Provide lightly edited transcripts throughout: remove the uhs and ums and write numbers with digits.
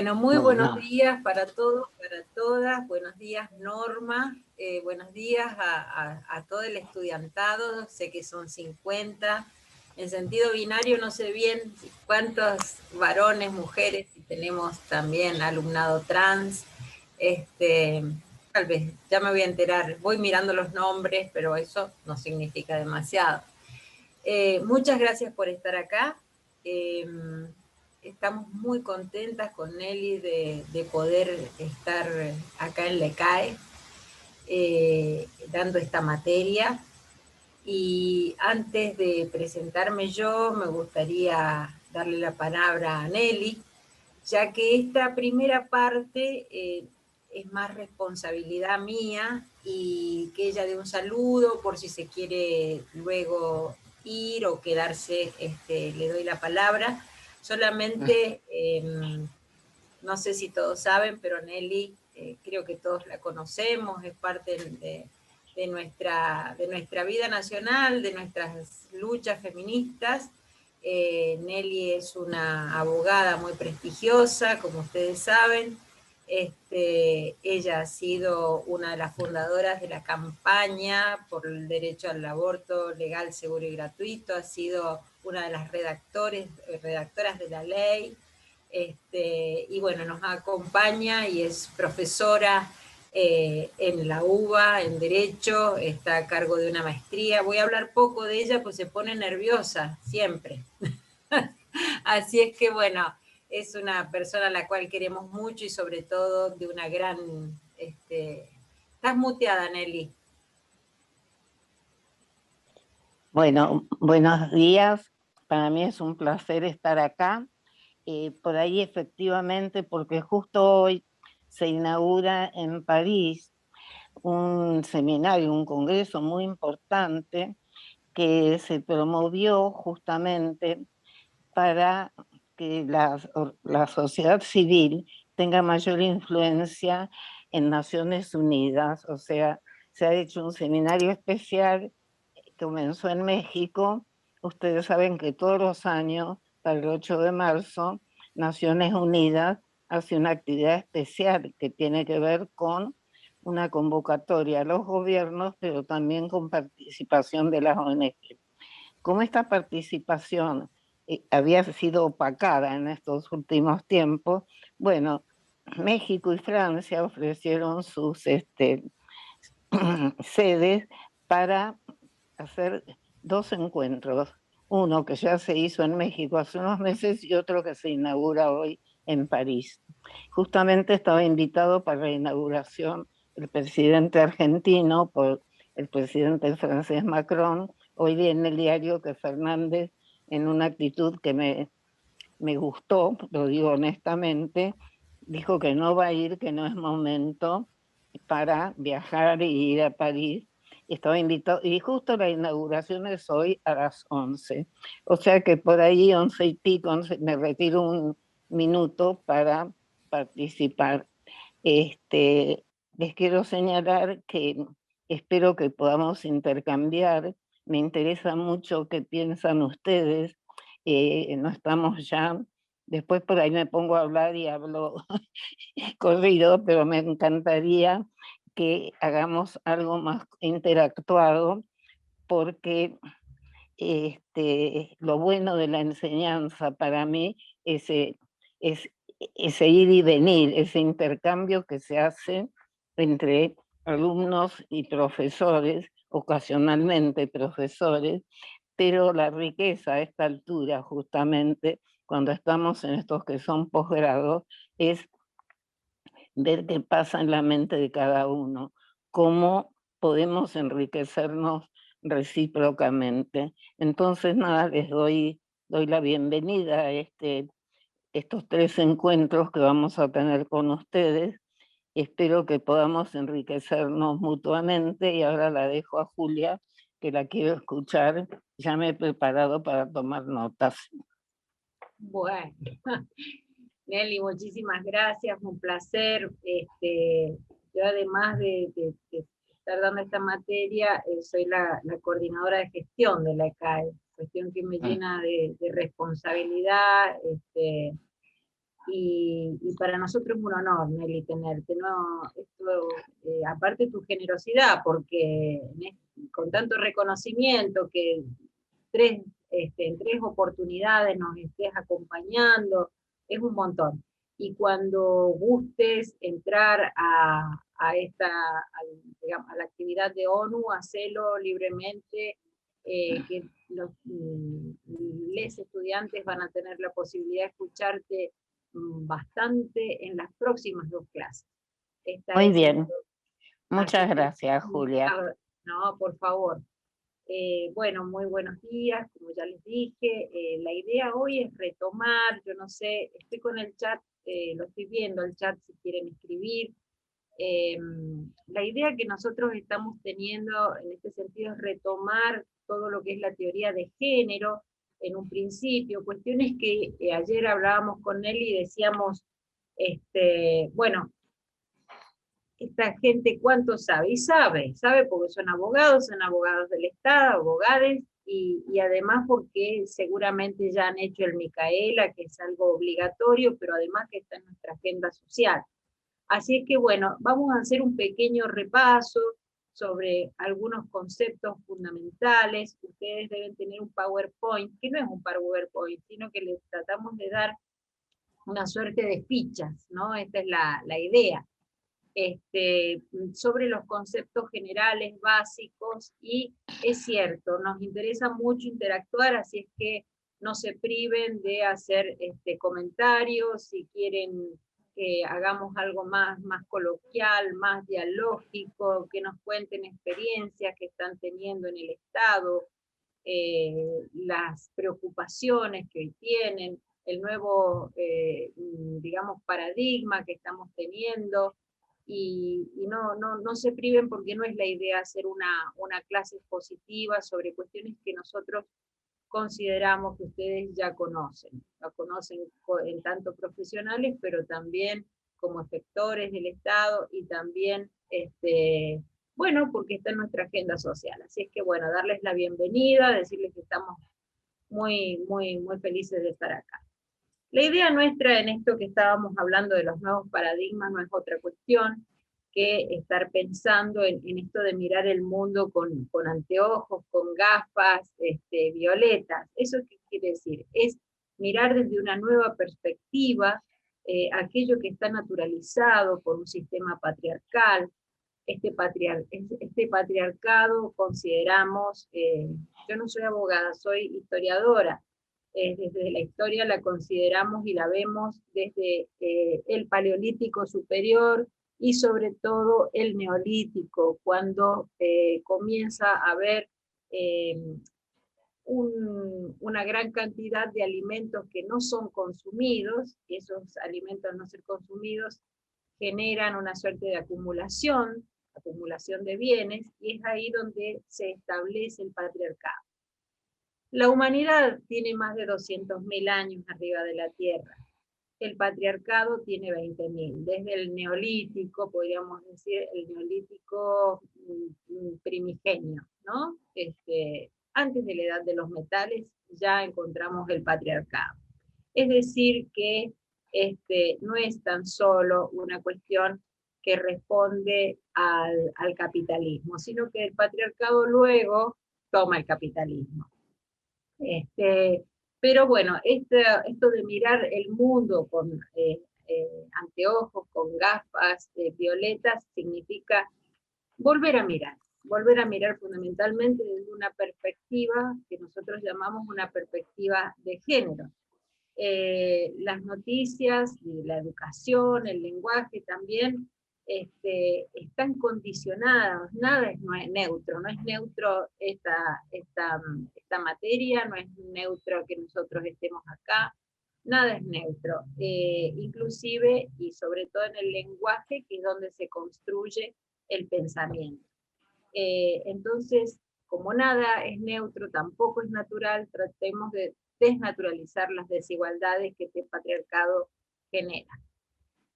Bueno, muy buenos Bueno, días para todos, para todas. Buenos días, Norma. Buenos días a todo el estudiantado. Sé que son 50. En sentido binario no sé bien cuántos varones, mujeres, y tenemos también alumnado trans. Tal vez, ya me voy a enterar. Voy mirando los nombres, pero eso no significa demasiado. Muchas gracias por estar acá. Estamos muy contentas con Nelly de poder estar acá en LECAE dando esta materia. Y antes de presentarme yo, me gustaría darle la palabra a Nelly, ya que esta primera parte es más responsabilidad mía y que ella dé un saludo por si se quiere luego ir o quedarse, le doy la palabra. Solamente, no sé si todos saben, pero Nelly, creo que todos la conocemos, es parte de nuestra vida nacional, de nuestras luchas feministas. Nelly es una abogada muy prestigiosa, como ustedes saben. Ella ha sido una de las fundadoras de la campaña por el derecho al aborto legal, seguro y gratuito, ha sido una de las redactoras de la ley, y bueno, nos acompaña y es profesora en la UBA, en Derecho, está a cargo de una maestría. Voy a hablar poco de ella, pues se pone nerviosa, siempre. Así es que bueno, es una persona a la cual queremos mucho y sobre todo de una gran... Estás muteada, Nelly. bueno, buenos días. Para mí es un placer estar acá. Por ahí efectivamente, porque justo hoy se inaugura en París un seminario, un congreso muy importante que se promovió justamente para que la sociedad civil tenga mayor influencia en Naciones Unidas. O sea, se ha hecho un seminario especial, comenzó en México. Ustedes saben que todos los años, para el 8 de marzo, Naciones Unidas hace una actividad especial que tiene que ver con una convocatoria a los gobiernos, pero también con participación de las ONG. Como esta participación había sido opacada en estos últimos tiempos, bueno, México y Francia ofrecieron sus sedes para hacer dos encuentros, uno que ya se hizo en México hace unos meses y otro que se inaugura hoy en París. Justamente estaba invitado para la inauguración el presidente argentino por el presidente francés Macron. Hoy vi en el diario que Fernández, en una actitud que me gustó, lo digo honestamente, dijo que no va a ir, que no es momento para viajar y ir a París. Estaba invitado, y justo la inauguración es hoy a las 11. O sea que por ahí 11 y pico, me retiro un minuto para participar. Les quiero señalar que espero que podamos intercambiar. Me interesa mucho qué piensan ustedes. No estamos ya, después por ahí me pongo a hablar y hablo corrido, pero me encantaría que hagamos algo más interactuado, porque lo bueno de la enseñanza para mí es ese ir y venir, ese intercambio que se hace entre alumnos y profesores, ocasionalmente profesores, pero la riqueza a esta altura, justamente, cuando estamos en estos que son posgrados, es ver qué pasa en la mente de cada uno, cómo podemos enriquecernos recíprocamente. Entonces, nada, doy la bienvenida a estos tres encuentros que vamos a tener con ustedes. Espero que podamos enriquecernos mutuamente y ahora la dejo a Julia, que la quiero escuchar. Ya me he preparado para tomar notas. Bueno, Nelly, muchísimas gracias, un placer. Yo además de estar dando esta materia, soy la coordinadora de gestión de la ECAE, cuestión que me llena de responsabilidad. y para nosotros es un honor, Nelly, tenerte, ¿no? Esto, aparte tu generosidad, porque con tanto reconocimiento que en 3 oportunidades nos estés acompañando, es un montón. Y cuando gustes entrar digamos, a la actividad de ONU, hacelo libremente, que los estudiantes van a tener la posibilidad de escucharte bastante en las próximas 2 clases. Esta Muy es bien, así muchas que, gracias, Julia. no, por favor. Bueno, muy buenos días, como ya les dije. La idea hoy es retomar, yo no sé, estoy con el chat, lo estoy viendo el chat si quieren escribir. La idea que nosotros estamos teniendo en este sentido es retomar todo lo que es la teoría de género, en un principio, cuestiones que ayer hablábamos con él y decíamos, bueno, esta gente cuánto sabe, y sabe porque son abogados del Estado, abogados, y además porque seguramente ya han hecho el Micaela, que es algo obligatorio, pero además que está en nuestra agenda social. Así es que bueno, vamos a hacer un pequeño repaso sobre algunos conceptos fundamentales. Ustedes deben tener un PowerPoint, que no es un PowerPoint, sino que les tratamos de dar una suerte de fichas, ¿no? Esta es la idea. Sobre los conceptos generales, básicos, y es cierto, nos interesa mucho interactuar, así es que no se priven de hacer comentarios, si quieren que hagamos algo más coloquial, más dialógico, que nos cuenten experiencias que están teniendo en el Estado, las preocupaciones que hoy tienen, el nuevo, digamos, paradigma que estamos teniendo, y no se priven porque no es la idea hacer una clase expositiva sobre cuestiones que nosotros consideramos que ustedes ya conocen. Lo conocen en tanto profesionales, pero también como efectores del Estado y también, bueno, porque está en nuestra agenda social. Así es que, bueno, darles la bienvenida, decirles que estamos muy felices de estar acá. La idea nuestra en esto que estábamos hablando de los nuevos paradigmas no es otra cuestión que estar pensando en esto de mirar el mundo con anteojos, con gafas violetas. ¿Eso qué quiere decir? Es mirar desde una nueva perspectiva aquello que está naturalizado por un sistema patriarcal. Este patriarcado consideramos, yo no soy abogada, soy historiadora, desde la historia la consideramos y la vemos desde el Paleolítico superior y sobre todo el Neolítico, cuando comienza a haber una gran cantidad de alimentos que no son consumidos, y esos alimentos no ser consumidos generan una suerte de acumulación de bienes, y es ahí donde se establece el patriarcado. La humanidad tiene más de 200.000 años arriba de la Tierra. El patriarcado tiene 20.000. Desde el neolítico, podríamos decir, el neolítico primigenio, ¿no? Antes de la edad de los metales ya encontramos el patriarcado. Es decir, que no es tan solo una cuestión que responde al capitalismo, sino que el patriarcado luego toma el capitalismo. Pero bueno, esto de mirar el mundo con anteojos, con gafas violetas, significa volver a mirar fundamentalmente desde una perspectiva que nosotros llamamos una perspectiva de género. Las noticias, la educación, el lenguaje también están condicionadas, nada es neutro, no es neutro esta materia, no es neutro que nosotros estemos acá, nada es neutro, inclusive y sobre todo en el lenguaje, que es donde se construye el pensamiento. Entonces, como nada es neutro, tampoco es natural, tratemos de desnaturalizar las desigualdades que este patriarcado genera.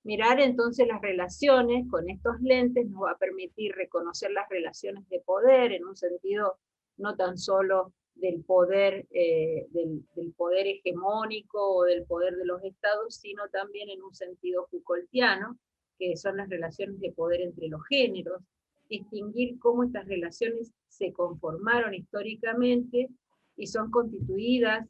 Mirar entonces las relaciones con estos lentes nos va a permitir reconocer las relaciones de poder en un sentido no tan solo del poder, del poder hegemónico o del poder de los estados, sino también en un sentido Foucaultiano, que son las relaciones de poder entre los géneros, distinguir cómo estas relaciones se conformaron históricamente y son constituidas,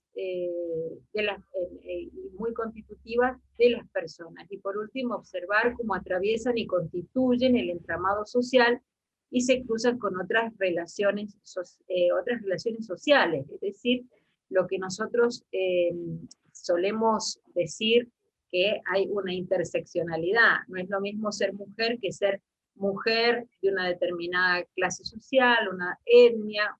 muy constitutivas de las personas. Y por último, observar cómo atraviesan y constituyen el entramado social y se cruzan con otras relaciones sociales, es decir, lo que nosotros solemos decir que hay una interseccionalidad. No es lo mismo ser mujer que ser mujer de una determinada clase social, una etnia,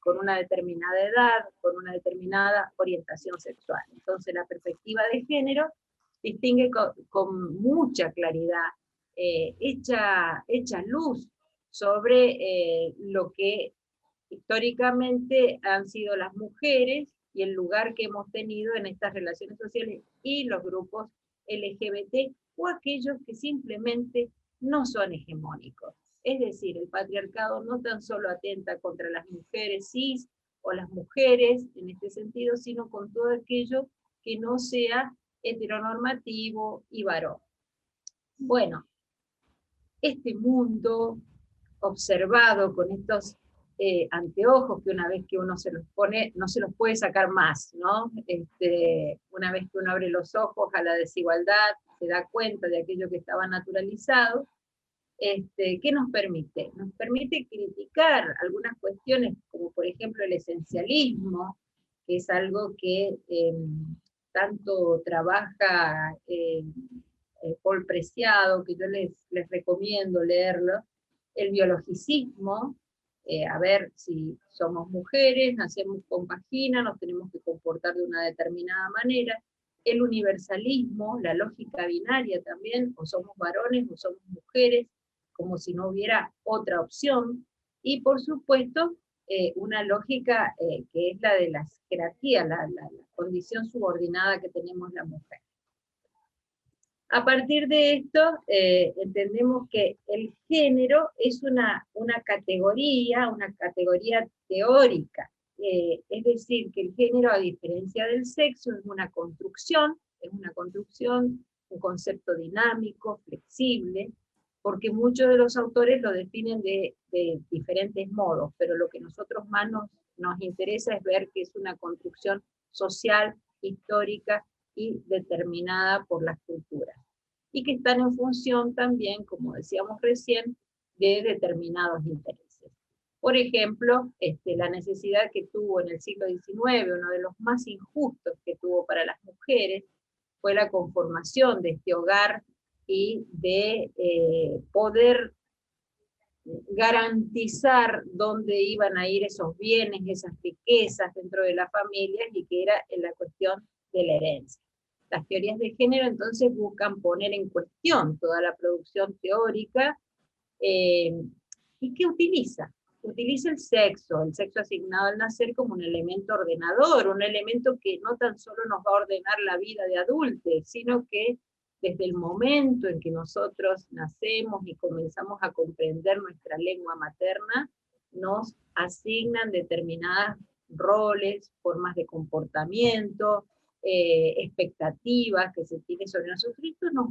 con una determinada edad, con una determinada orientación sexual. Entonces la perspectiva de género distingue con mucha claridad, echa luz sobre lo que históricamente han sido las mujeres y el lugar que hemos tenido en estas relaciones sociales y los grupos LGBT o aquellos que simplemente no son hegemónicos. Es decir, el patriarcado no tan solo atenta contra las mujeres cis o las mujeres en este sentido, sino con todo aquello que no sea heteronormativo y varón. Bueno, este mundo observado con estos anteojos que una vez que uno se los pone, no se los puede sacar más, ¿no? Una vez que uno abre los ojos a la desigualdad, se da cuenta de aquello que estaba naturalizado. ¿Qué nos permite? Nos permite criticar algunas cuestiones, como por ejemplo el esencialismo, que es algo que tanto trabaja Paul Preciado, que yo les recomiendo leerlo, el biologicismo, a ver si somos mujeres, nacemos con vagina, nos tenemos que comportar de una determinada manera, el universalismo, la lógica binaria también, o somos varones o somos mujeres, como si no hubiera otra opción, y por supuesto, una lógica que es la de las jerarquías, la condición subordinada que tenemos la mujer. A partir de esto, entendemos que el género es una categoría teórica, es decir, que el género, a diferencia del sexo, es una construcción, un concepto dinámico, flexible, porque muchos de los autores lo definen de diferentes modos, pero lo que nosotros más nos interesa es ver que es una construcción social, histórica, y determinada por las culturas, y que están en función también, como decíamos recién, de determinados intereses. Por ejemplo, la necesidad que tuvo en el siglo XIX, uno de los más injustos que tuvo para las mujeres, fue la conformación de este hogar y de poder garantizar dónde iban a ir esos bienes, esas riquezas dentro de las familias, y que era en la cuestión de la herencia. Las teorías de género entonces buscan poner en cuestión toda la producción teórica, y ¿qué utiliza? Utiliza el sexo asignado al nacer como un elemento ordenador, un elemento que no tan solo nos va a ordenar la vida de adultos, sino que desde el momento en que nosotros nacemos y comenzamos a comprender nuestra lengua materna, nos asignan determinados roles, formas de comportamiento, expectativas que se tienen sobre nosotros. Esto nos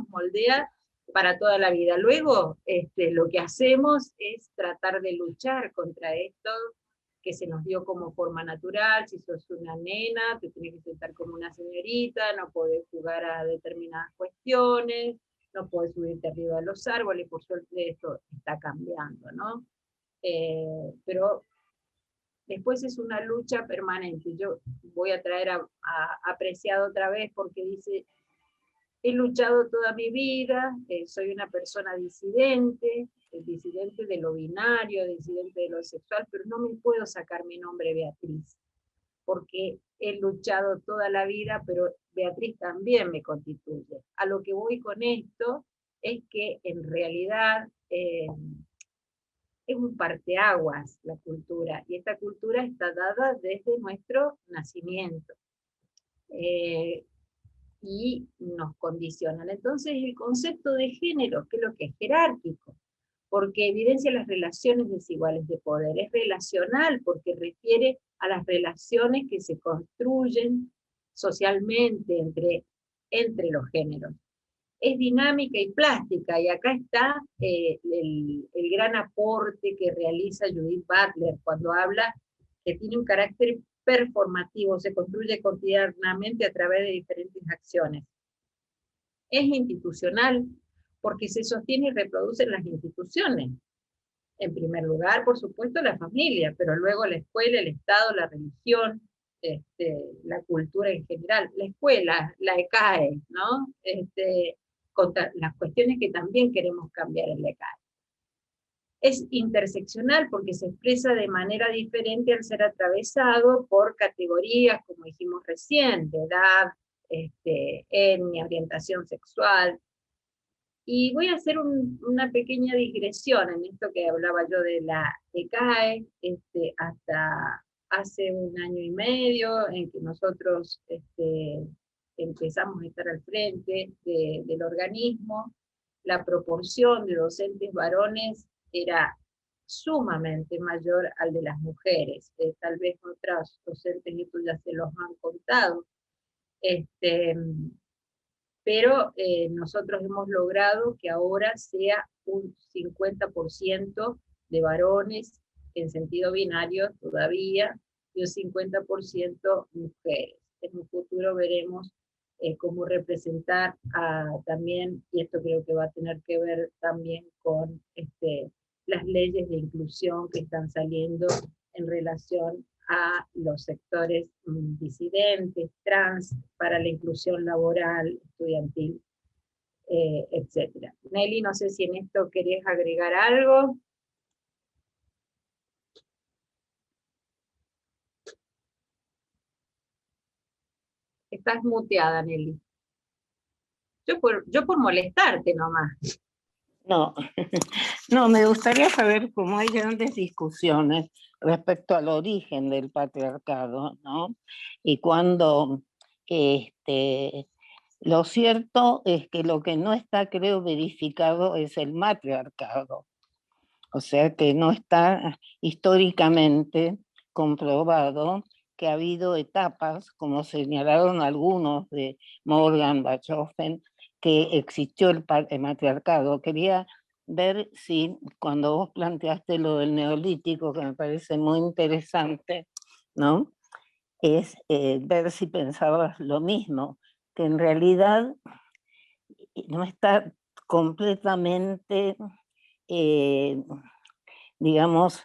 moldea para toda la vida. Luego, lo que hacemos es tratar de luchar contra esto que se nos dio como forma natural. Si sos una nena, te tenés que sentar como una señorita, no podés jugar a determinadas cuestiones, no podés subirte arriba de los árboles. Por suerte esto está cambiando, ¿no? Pero después es una lucha permanente. Yo voy a traer a Preciado otra vez, porque dice: he luchado toda mi vida, soy una persona disidente de lo binario, disidente de lo sexual, pero no me puedo sacar mi nombre Beatriz, porque he luchado toda la vida, pero Beatriz también me constituye. A lo que voy con esto es que en realidad es un parteaguas la cultura, y esta cultura está dada desde nuestro nacimiento. Y nos condicionan. Entonces el concepto de género, que es lo que es jerárquico, porque evidencia las relaciones desiguales de poder. Es relacional porque refiere a las relaciones que se construyen socialmente entre los géneros. Es dinámica y plástica, y acá está el gran aporte que realiza Judith Butler cuando habla que tiene un carácter performativo, se construye cotidianamente a través de diferentes acciones. Es institucional, porque se sostiene y reproduce en las instituciones. En primer lugar, por supuesto, la familia, pero luego la escuela, el Estado, la religión, la cultura en general. La escuela, la ECAE, ¿no? Contra las cuestiones que también queremos cambiar en la ECAE. Es interseccional porque se expresa de manera diferente al ser atravesado por categorías, como dijimos recién, de edad, etnia, orientación sexual. Y voy a hacer una pequeña digresión en esto que hablaba yo de la ECAE, hasta hace 1 año y medio, en que nosotros empezamos a estar al frente del organismo. La proporción de docentes varones era sumamente mayor al de las mujeres. Tal vez otras docentes, esto ya se los han contado. Pero nosotros hemos logrado que ahora sea un 50% de varones en sentido binario todavía, y un 50% mujeres. En un futuro veremos cómo representar también, y esto creo que va a tener que ver también con las leyes de inclusión que están saliendo en relación a los sectores disidentes, trans, para la inclusión laboral, estudiantil, etc. Nelly, no sé si en esto querés agregar algo. Estás muteada, Nelly. Yo por molestarte nomás. No, no, me gustaría saber cómo hay grandes discusiones respecto al origen del patriarcado, ¿no? Y cuando lo cierto es que lo que no está, creo, verificado es el matriarcado. O sea que no está históricamente comprobado que ha habido etapas, como señalaron algunos de Morgan, Bachofen, que existió el matriarcado. Quería ver si cuando vos planteaste lo del neolítico, que me parece muy interesante, ¿no? Es ver si pensabas lo mismo, que en realidad no está completamente, digamos,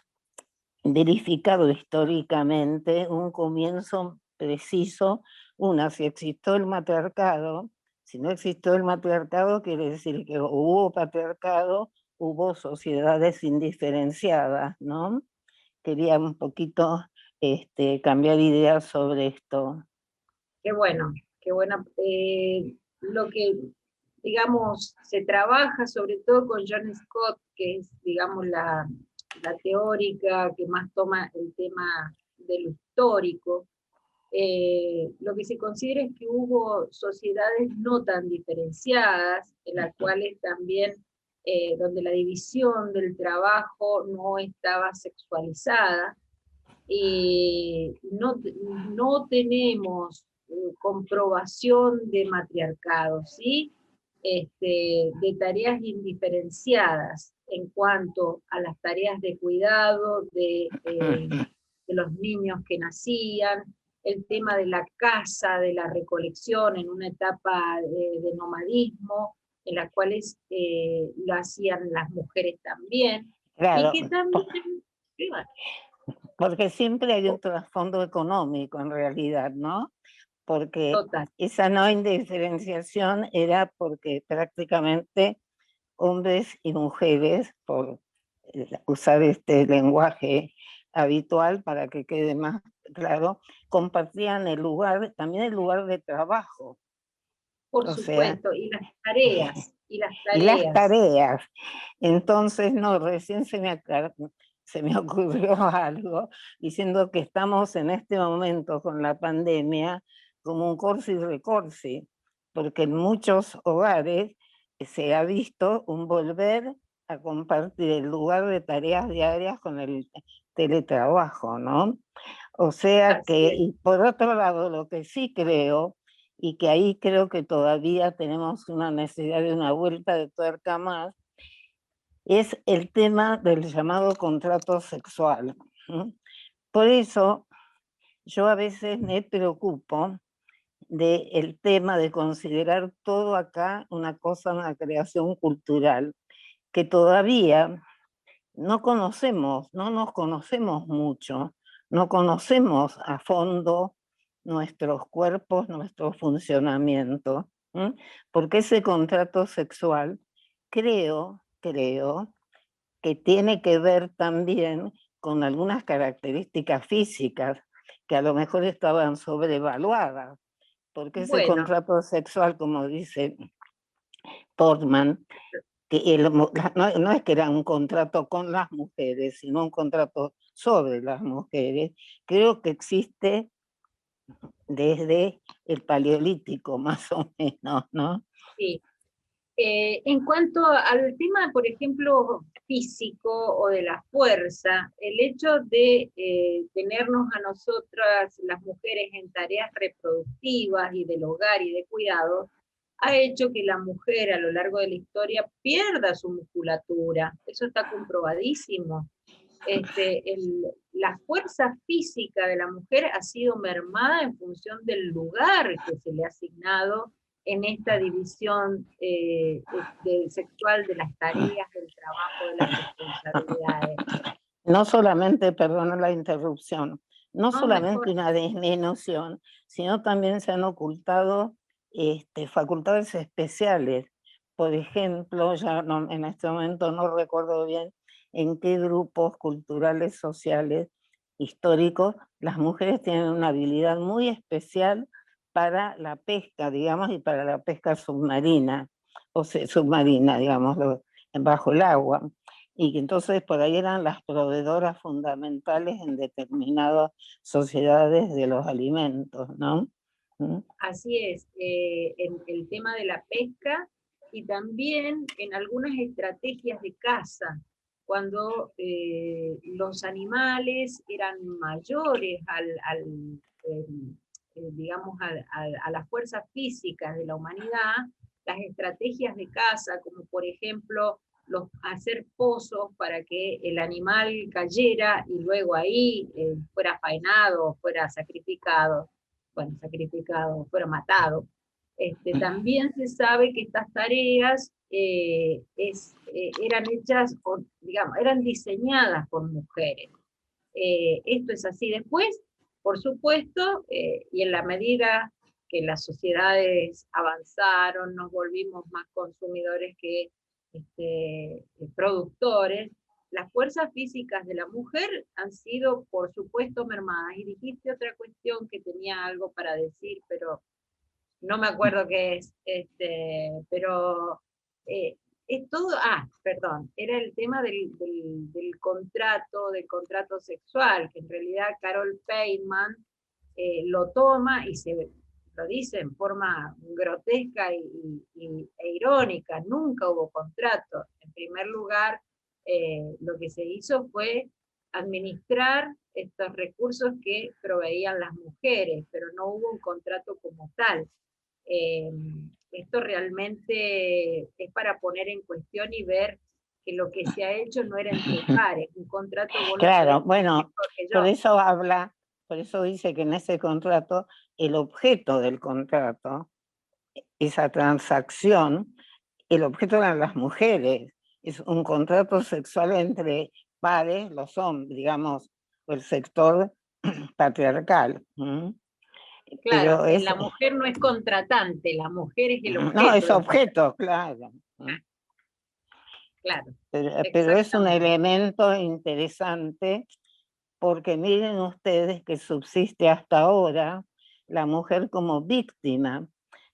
verificado históricamente un comienzo preciso, si existió el matriarcado. Si no existió el matriarcado, quiere decir que hubo patriarcado, hubo sociedades indiferenciadas, ¿no? Quería un poquito cambiar ideas sobre esto. Qué bueno, qué bueno. Lo que, digamos, se trabaja sobre todo con John Scott, que es, digamos, la teórica que más toma el tema de lo histórico. Lo que se considera es que hubo sociedades no tan diferenciadas, en las cuales también, donde la división del trabajo no estaba sexualizada, y no tenemos comprobación de matriarcado, ¿sí? De tareas indiferenciadas en cuanto a las tareas de cuidado de los niños que nacían, el tema de la caza, de la recolección en una etapa de nomadismo, en las cuales lo hacían las mujeres también, Claro, y que también... porque siempre hay un trasfondo económico en realidad, ¿no? Porque Total. esa no indiferenciación era porque prácticamente hombres y mujeres, por usar este lenguaje habitual para que quede más claro, compartían el lugar, también el lugar de trabajo. Por supuesto, y las tareas, y las tareas. Y las tareas. Entonces, no, recién se me ocurrió algo diciendo que estamos en este momento con la pandemia como un corsi recorsi, porque en muchos hogares se ha visto un volver a compartir el lugar de tareas diarias con el teletrabajo, ¿no? O sea Así que, es. y por otro lado, lo que sí creo, y que ahí creo que todavía tenemos una necesidad de una vuelta de tuerca más, es el tema del llamado contrato sexual. Por eso yo a veces me preocupo del tema de considerar todo acá una cosa, una creación cultural, que todavía no conocemos, no nos conocemos mucho, no conocemos a fondo nuestros cuerpos, nuestro funcionamiento, porque ese contrato sexual creo que tiene que ver también con algunas características físicas que a lo mejor estaban sobrevaluadas, porque ese Bueno, contrato sexual, como dice Portman, que no es que era un contrato con las mujeres, sino un contrato sobre las mujeres, creo que existe desde el Paleolítico, más o menos, ¿no? sí. En cuanto al tema, por ejemplo, físico o de la fuerza, el hecho de tenernos a nosotras, las mujeres, en tareas reproductivas y del hogar y de cuidado, ha hecho que la mujer a lo largo de la historia pierda su musculatura. Eso está comprobadísimo. La fuerza física de la mujer ha sido mermada en función del lugar que se le ha asignado en esta división sexual de las tareas, del trabajo, de las responsabilidades. No solamente, perdona la interrupción, no No, solamente mejor, una disminución, sino también se han ocultado facultades especiales. Por ejemplo, ya en este momento no recuerdo bien en qué grupos culturales, sociales, históricos, las mujeres tienen una habilidad muy especial para la pesca, digamos, y para la pesca submarina, o sea, submarina, digamos, bajo el agua, y que entonces por ahí eran las proveedoras fundamentales en determinadas sociedades de los alimentos, ¿no? así es, en el tema de la pesca y también en algunas estrategias de caza, cuando los animales eran mayores digamos, a las fuerzas físicas de la humanidad, las estrategias de caza, como por ejemplo hacer pozos para que el animal cayera y luego ahí fuera faenado, fuera sacrificado, bueno, sacrificado, fuera matado. También se sabe que estas tareas eran hechas, digamos, eran diseñadas por mujeres. Esto es así. Después, por supuesto, y en la medida que las sociedades avanzaron, nos volvimos más consumidores que productores, las fuerzas físicas de la mujer han sido, por supuesto, mermadas. Y dijiste otra cuestión que tenía algo para decir, pero no me acuerdo qué es, pero eh, es todo, perdón, era el tema del contrato sexual, que en realidad Carol Feynman lo toma y lo dice en forma grotesca e irónica, nunca hubo contrato. En primer lugar, lo que se hizo fue administrar estos recursos que proveían las mujeres, pero no hubo un contrato como tal. Eh, Esto realmente es para poner en cuestión y ver que lo que se ha hecho no era entre pares, un contrato vos lo podés Claro, hacer bueno, mejor que por yo. eso por eso dice que en ese contrato, el objeto del contrato, esa transacción, el objeto eran las mujeres. Es un contrato sexual entre pares, los hombres, digamos, el sector patriarcal. Claro, Pero es, la mujer no es contratante, la mujer es el no, objeto es del contrato. objeto, claro. Claro, Pero es un exactamente. elemento interesante porque miren ustedes que subsiste hasta ahora la mujer como víctima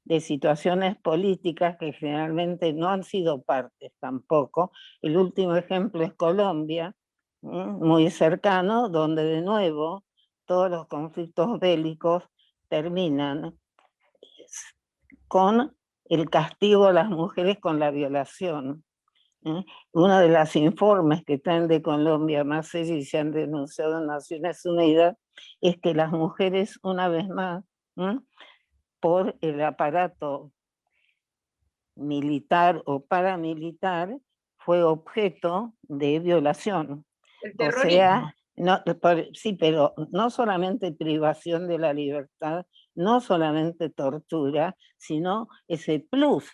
de situaciones políticas que generalmente no han sido partes tampoco. El último ejemplo es Colombia, muy cercano, donde de nuevo todos los conflictos bélicos terminan con el castigo a las mujeres con la violación. ¿eh? Uno de los informes que traen de Colombia, más y se han denunciado en Naciones Unidas, es que las mujeres, una vez más, ¿eh? por el aparato militar o paramilitar, fue objeto de violación. El O terrorismo. sea, no, sí, pero no solamente privación de la libertad, no solamente tortura, sino ese plus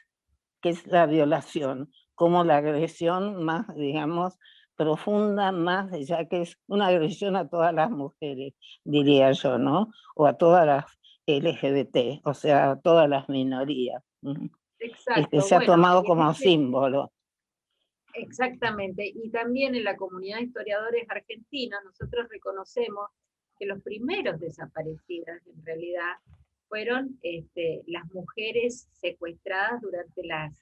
que es la violación, como la agresión más, digamos, profunda, más, ya que es una agresión a todas las mujeres, diría yo, ¿no? O a todas las LGBT, o sea, a todas las minorías. Exacto, Se ha bueno, tomado y en como símbolo. exactamente, y también en la comunidad de historiadores argentinos nosotros reconocemos que los primeros desaparecidas en realidad fueron las mujeres secuestradas durante las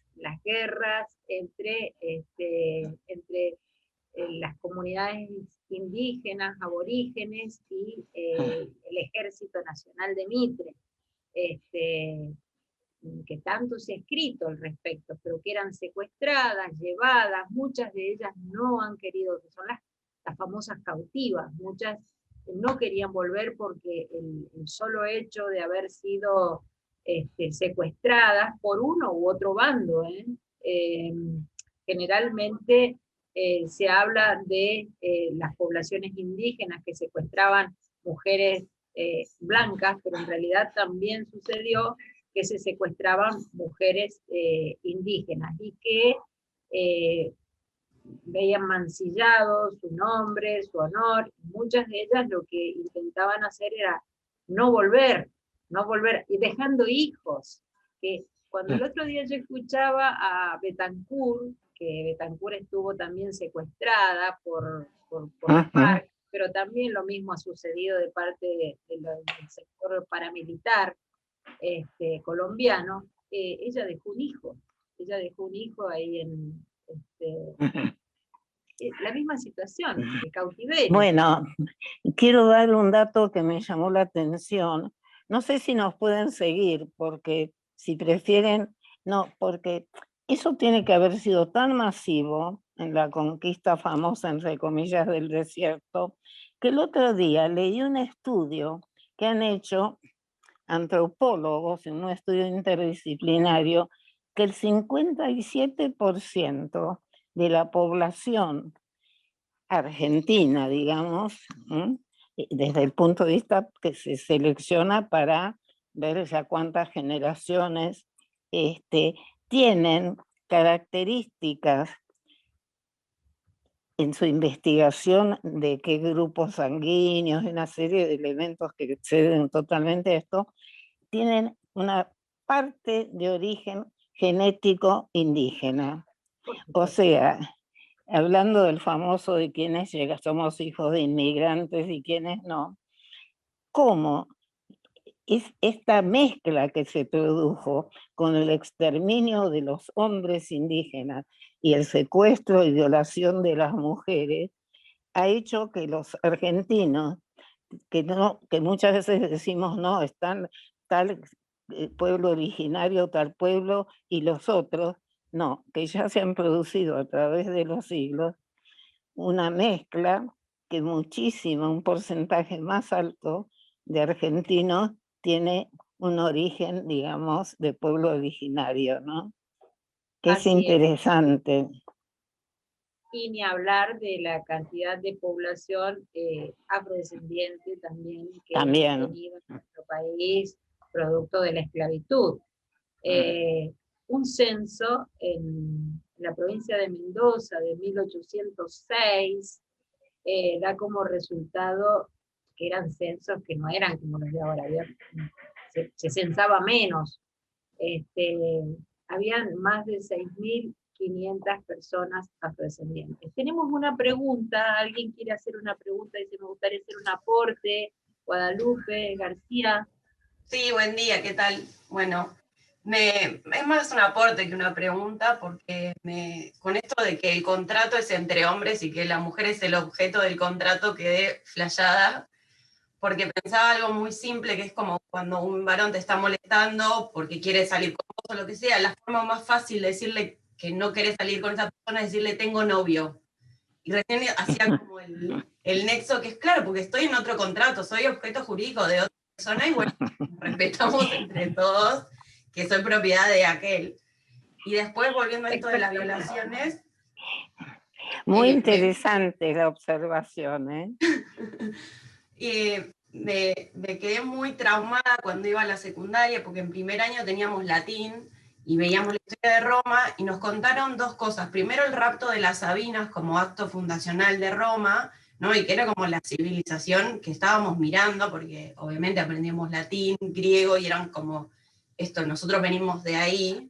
guerras entre las comunidades indígenas, aborígenes y el Ejército Nacional de Mitre. Este, que tanto se ha escrito al respecto, pero que eran secuestradas, llevadas, muchas de ellas no han querido, que son las famosas cautivas, muchas no querían volver porque el solo hecho de haber sido secuestradas por uno u otro bando, generalmente se habla de las poblaciones indígenas que secuestraban mujeres blancas, pero en realidad también sucedió que se secuestraban mujeres indígenas y que veían mancillado su nombre, su honor. Muchas de ellas lo que intentaban hacer era no volver, no volver, y dejando hijos. Que cuando el otro día yo escuchaba a Betancourt, que Betancourt estuvo también secuestrada por las FARC, pero también lo mismo ha sucedido de parte del sector paramilitar, colombiano, ella dejó un hijo ahí en la misma situación, el cautiverio. Bueno, quiero dar un dato que me llamó la atención. No sé si nos pueden seguir, porque si prefieren, no, porque eso tiene que haber sido tan masivo en la conquista famosa, entre comillas, del desierto, que el otro día leí un estudio que han hecho antropólogos en un estudio interdisciplinario, que el 57% de la población argentina, digamos, desde el punto de vista que se selecciona para ver ya cuántas generaciones tienen características en su investigación de qué grupos sanguíneos, una serie de elementos que exceden totalmente esto, tienen una parte de origen genético indígena. O sea, hablando del famoso de quienes somos hijos de inmigrantes y quienes no, cómo es esta mezcla que se produjo con el exterminio de los hombres indígenas y el secuestro y violación de las mujeres, ha hecho que los argentinos, que muchas veces decimos, no, están tal pueblo originario, tal pueblo y los otros, no, que ya se han producido a través de los siglos una mezcla que muchísimo, un porcentaje más alto de argentinos tiene un origen, digamos, de pueblo originario, ¿no? Que es Así es. interesante. Y ni hablar de la cantidad de población afrodescendiente también que hemos tenido en nuestro país, producto de la esclavitud. Un censo en la provincia de Mendoza de 1806 da como resultado que eran censos que no eran como los de ahora, se censaba menos. Habían más de 6.500 personas afrodescendientes. Tenemos una pregunta, alguien quiere hacer una pregunta, dice, me gustaría hacer un aporte, Guadalupe, García. Sí, buen día, ¿qué tal? Bueno, es más un aporte que una pregunta, porque con esto de que el contrato es entre hombres y que la mujer es el objeto del contrato, quedé flayada, porque pensaba algo muy simple, que es como cuando un varón te está molestando porque quiere salir con vos o lo que sea, la forma más fácil de decirle que no querés salir con esa persona, decirle tengo novio. Y recién hacía como el nexo, que es claro, porque estoy en otro contrato, soy objeto jurídico de otra persona y bueno, respetamos entre todos que soy propiedad de aquel. Y después, volviendo a esto de las violaciones... Muy interesante la observación, ¿eh? Me quedé muy traumada cuando iba a la secundaria, porque en primer año teníamos latín, y veíamos la historia de Roma, y nos contaron dos cosas. Primero, el rapto de las Sabinas como acto fundacional de Roma, ¿no? Y que era como la civilización que estábamos mirando, porque obviamente aprendíamos latín, griego, y eran como esto, nosotros venimos de ahí.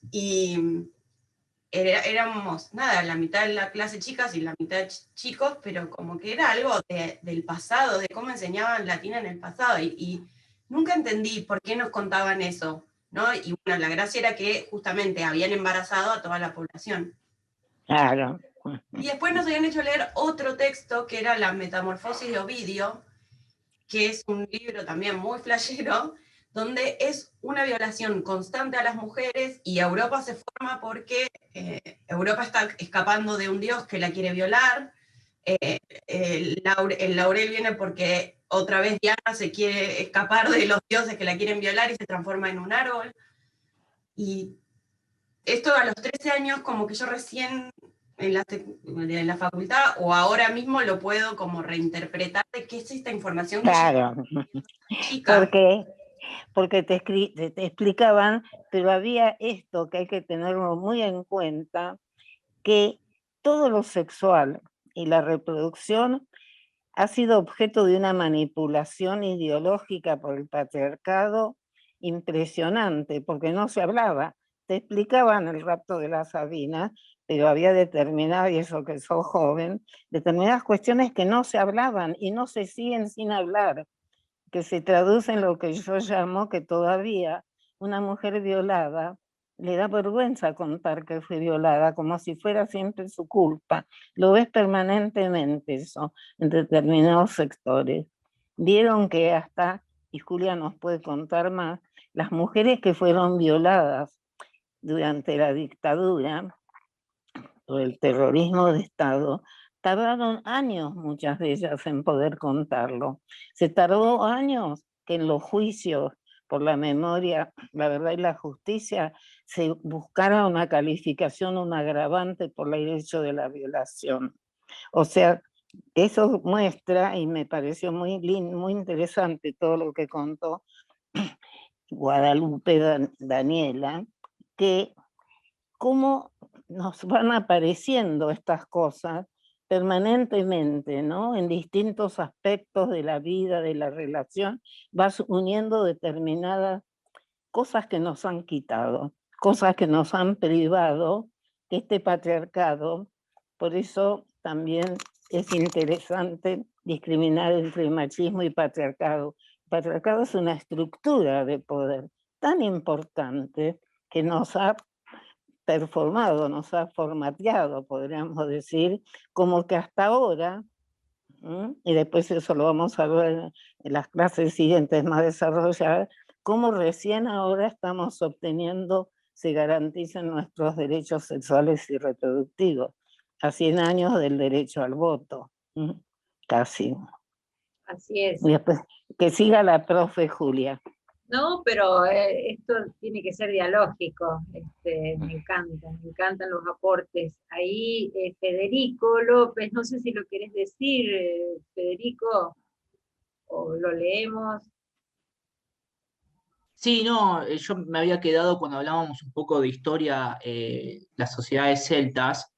Y éramos, nada, la mitad de la clase chicas y la mitad chicos, pero como que era algo del pasado, de cómo enseñaban latín en el pasado, y nunca entendí por qué nos contaban eso, ¿no? Y bueno, la gracia era que justamente habían embarazado a toda la población. Claro. Y después nos habían hecho leer otro texto, que era La Metamorfosis de Ovidio, que es un libro también muy flashero, donde es una violación constante a las mujeres, y Europa se forma porque Europa está escapando de un dios que la quiere violar, el laurel viene porque otra vez Diana se quiere escapar de los dioses que la quieren violar y se transforma en un árbol. Y esto a los 13 años, como que yo recién en la facultad, o ahora mismo lo puedo como reinterpretar de qué es esta información que claro. chica. Porque te explicaban, pero había esto que hay que tenerlo muy en cuenta, que todo lo sexual y la reproducción ha sido objeto de una manipulación ideológica por el patriarcado impresionante, porque no se hablaba. Te explicaban el rapto de la Sabina, pero había determinadas, y eso que sos joven, determinadas cuestiones que no se hablaban y no se siguen sin hablar, que se traduce en lo que yo llamo que todavía una mujer violada le da vergüenza contar que fue violada, como si fuera siempre su culpa. Lo ves permanentemente eso en determinados sectores. Vieron que hasta, y Julia nos puede contar más, las mujeres que fueron violadas durante la dictadura o el terrorismo de Estado, tardaron años muchas de ellas en poder contarlo. Se tardó años que en los juicios por la memoria, la verdad y la justicia, se buscara una calificación, un agravante por el hecho de la violación. O sea, eso muestra, y me pareció muy lindo, muy interesante todo lo que contó Guadalupe Daniela, que cómo nos van apareciendo estas cosas permanentemente, ¿no? En distintos aspectos de la vida, de la relación, vas uniendo determinadas cosas que nos han quitado, cosas que nos han privado, que este patriarcado, por eso también es interesante discriminar entre machismo y patriarcado. El patriarcado es una estructura de poder tan importante que nos ha performado, nos ha formateado, podríamos decir, como que hasta ahora, y después eso lo vamos a ver en las clases siguientes más desarrolladas, cómo recién ahora estamos obteniendo, se garanticen nuestros derechos sexuales y reproductivos, a 100 años del derecho al voto, casi. Así es. Y después, que siga la profe Julia. No, pero esto tiene que ser dialógico, me encantan los aportes. Ahí Federico López, no sé si lo querés decir, Federico, o lo leemos. Sí, no, yo me había quedado cuando hablábamos un poco de historia, las sociedades celtas,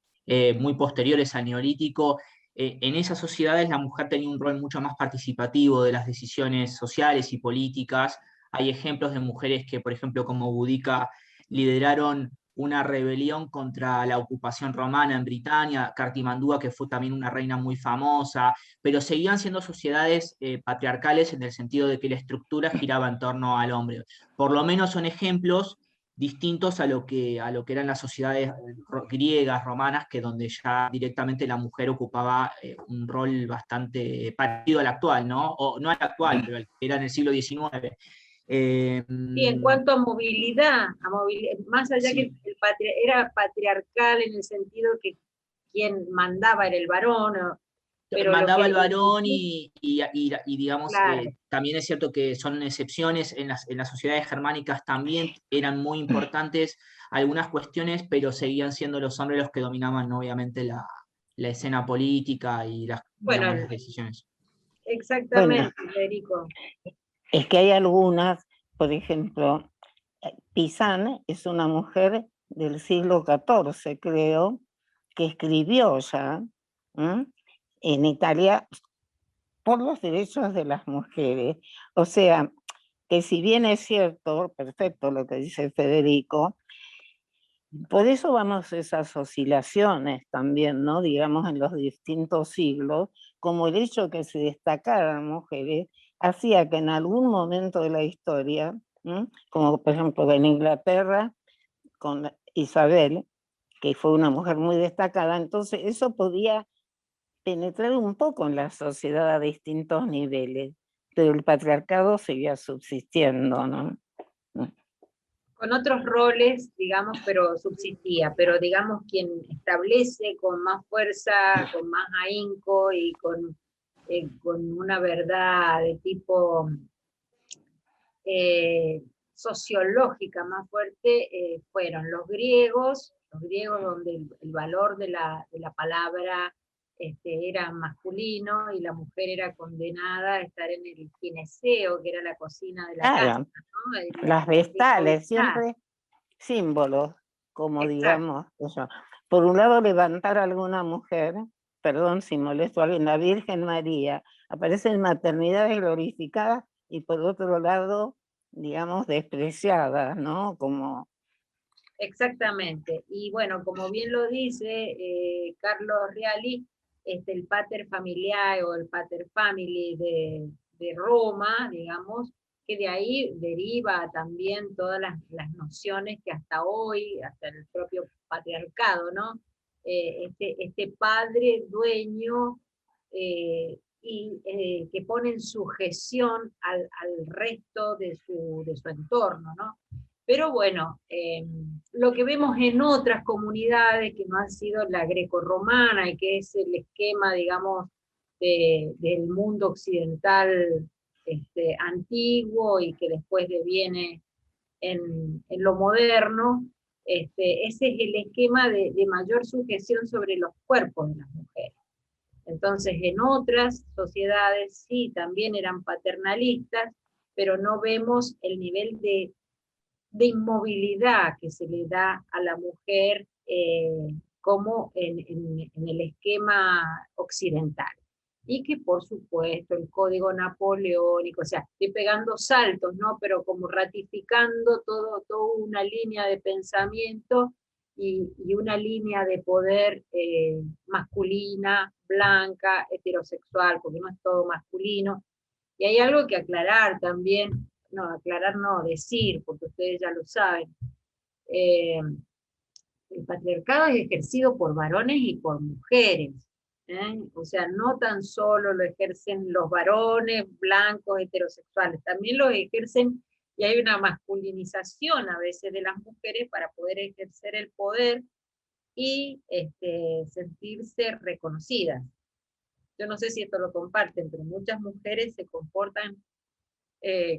muy posteriores al Neolítico. En esas sociedades la mujer tenía un rol mucho más participativo de las decisiones sociales y políticas. Hay ejemplos de mujeres que, por ejemplo, como Boudica, lideraron una rebelión contra la ocupación romana en Britania, Cartimandúa, que fue también una reina muy famosa, pero seguían siendo sociedades patriarcales en el sentido de que la estructura giraba en torno al hombre. Por lo menos son ejemplos distintos a lo que eran las sociedades griegas, romanas, que donde ya directamente la mujer ocupaba un rol bastante parecido al actual, ¿no? O no al actual, pero al que era en el siglo XIX. Sí, en cuanto a movilidad, más allá Sí. que era patriarcal en el sentido que quien mandaba era el varón, pero lo Mandaba que... el varón y digamos, Claro, también es cierto que son excepciones, en las sociedades germánicas también eran muy importantes algunas cuestiones, pero seguían siendo los hombres los que dominaban obviamente la escena política y bueno, digamos, las decisiones. Bueno, exactamente, Federico. es que hay algunas, por ejemplo, Pizan es una mujer del siglo XIV, creo, que escribió ya en Italia por los derechos de las mujeres. O sea, que si bien es cierto, perfecto lo que dice Federico, por eso vamos a esas oscilaciones también, ¿no? Digamos, en los distintos siglos, como el hecho que se destacaran mujeres hacía que en algún momento de la historia, como por ejemplo en Inglaterra, con Isabel, que fue una mujer muy destacada, entonces eso podía penetrar un poco en la sociedad a distintos niveles, pero el patriarcado seguía subsistiendo, ¿no? Con otros roles, digamos, pero subsistía, pero digamos quien establece con más fuerza, con más ahínco y con una verdad de tipo sociológica más fuerte, fueron los griegos donde el valor de la palabra era masculino y la mujer era condenada a estar en el gineceo, que era la cocina de la casa, Claro, ¿no? las vestales, siempre símbolos, como Exacto. digamos, eso. Por un lado, levantar a alguna mujer, perdón si molesto a alguien, la Virgen María, aparece en maternidades glorificadas y por otro lado, digamos, despreciadas, ¿no? Como... Exactamente. Y bueno, como bien lo dice Carlos Reali, el pater familiar o el pater family de Roma, digamos, que de ahí deriva también todas las nociones que hasta hoy, hasta el propio patriarcado, ¿no? Este padre dueño que pone en sujeción al resto de su entorno, ¿no? Pero bueno, lo que vemos en otras comunidades que no han sido la grecorromana y que es el esquema, digamos, del mundo occidental antiguo y que después deviene en lo moderno, ese es el esquema de mayor sujeción sobre los cuerpos de las mujeres. Entonces, en otras sociedades sí, también eran paternalistas, pero no vemos el nivel de inmovilidad que se le da a la mujer como en el esquema occidental. Y que por supuesto el código napoleónico, o sea, estoy pegando saltos, ¿no? Pero como ratificando toda una línea de pensamiento y una línea de poder masculina, blanca, heterosexual, porque no es todo masculino. Y hay algo que aclarar también, no, aclarar no, decir, porque ustedes ya lo saben. Eh, el patriarcado es ejercido por varones y por mujeres. O sea, no tan solo lo ejercen los varones blancos heterosexuales, también lo ejercen, y hay una masculinización a veces de las mujeres para poder ejercer el poder y sentirse reconocidas. Yo no sé si esto lo comparten, pero muchas mujeres se comportan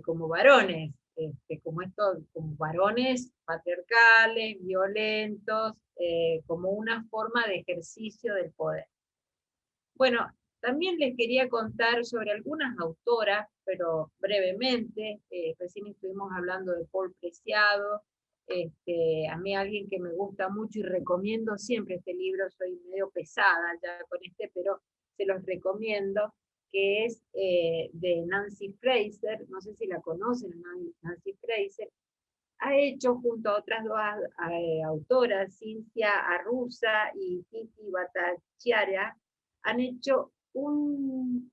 como varones, como varones patriarcales, violentos, como una forma de ejercicio del poder. Bueno, también les quería contar sobre algunas autoras, pero brevemente. Recién estuvimos hablando de Paul Preciado. A mí alguien que me gusta mucho y recomiendo siempre este libro, soy medio pesada ya con pero se los recomiendo, que es de Nancy Fraser. No sé si la conocen, Nancy Fraser. Ha hecho junto a otras dos autoras, Cynthia Arruza y Kiki Bhattacharya, han hecho un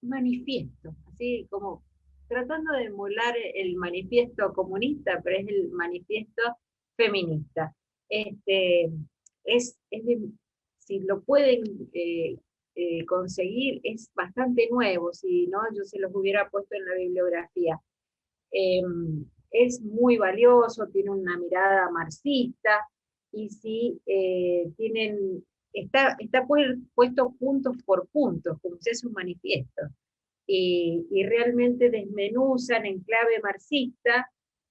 manifiesto, así como tratando de emular el manifiesto comunista, pero es el manifiesto feminista. Si lo pueden conseguir, es bastante nuevo, si no, yo se los hubiera puesto en la bibliografía. es muy valioso, tiene una mirada marxista, y sí está puesto puntos por puntos, como si es un manifiesto, y realmente desmenuzan en clave marxista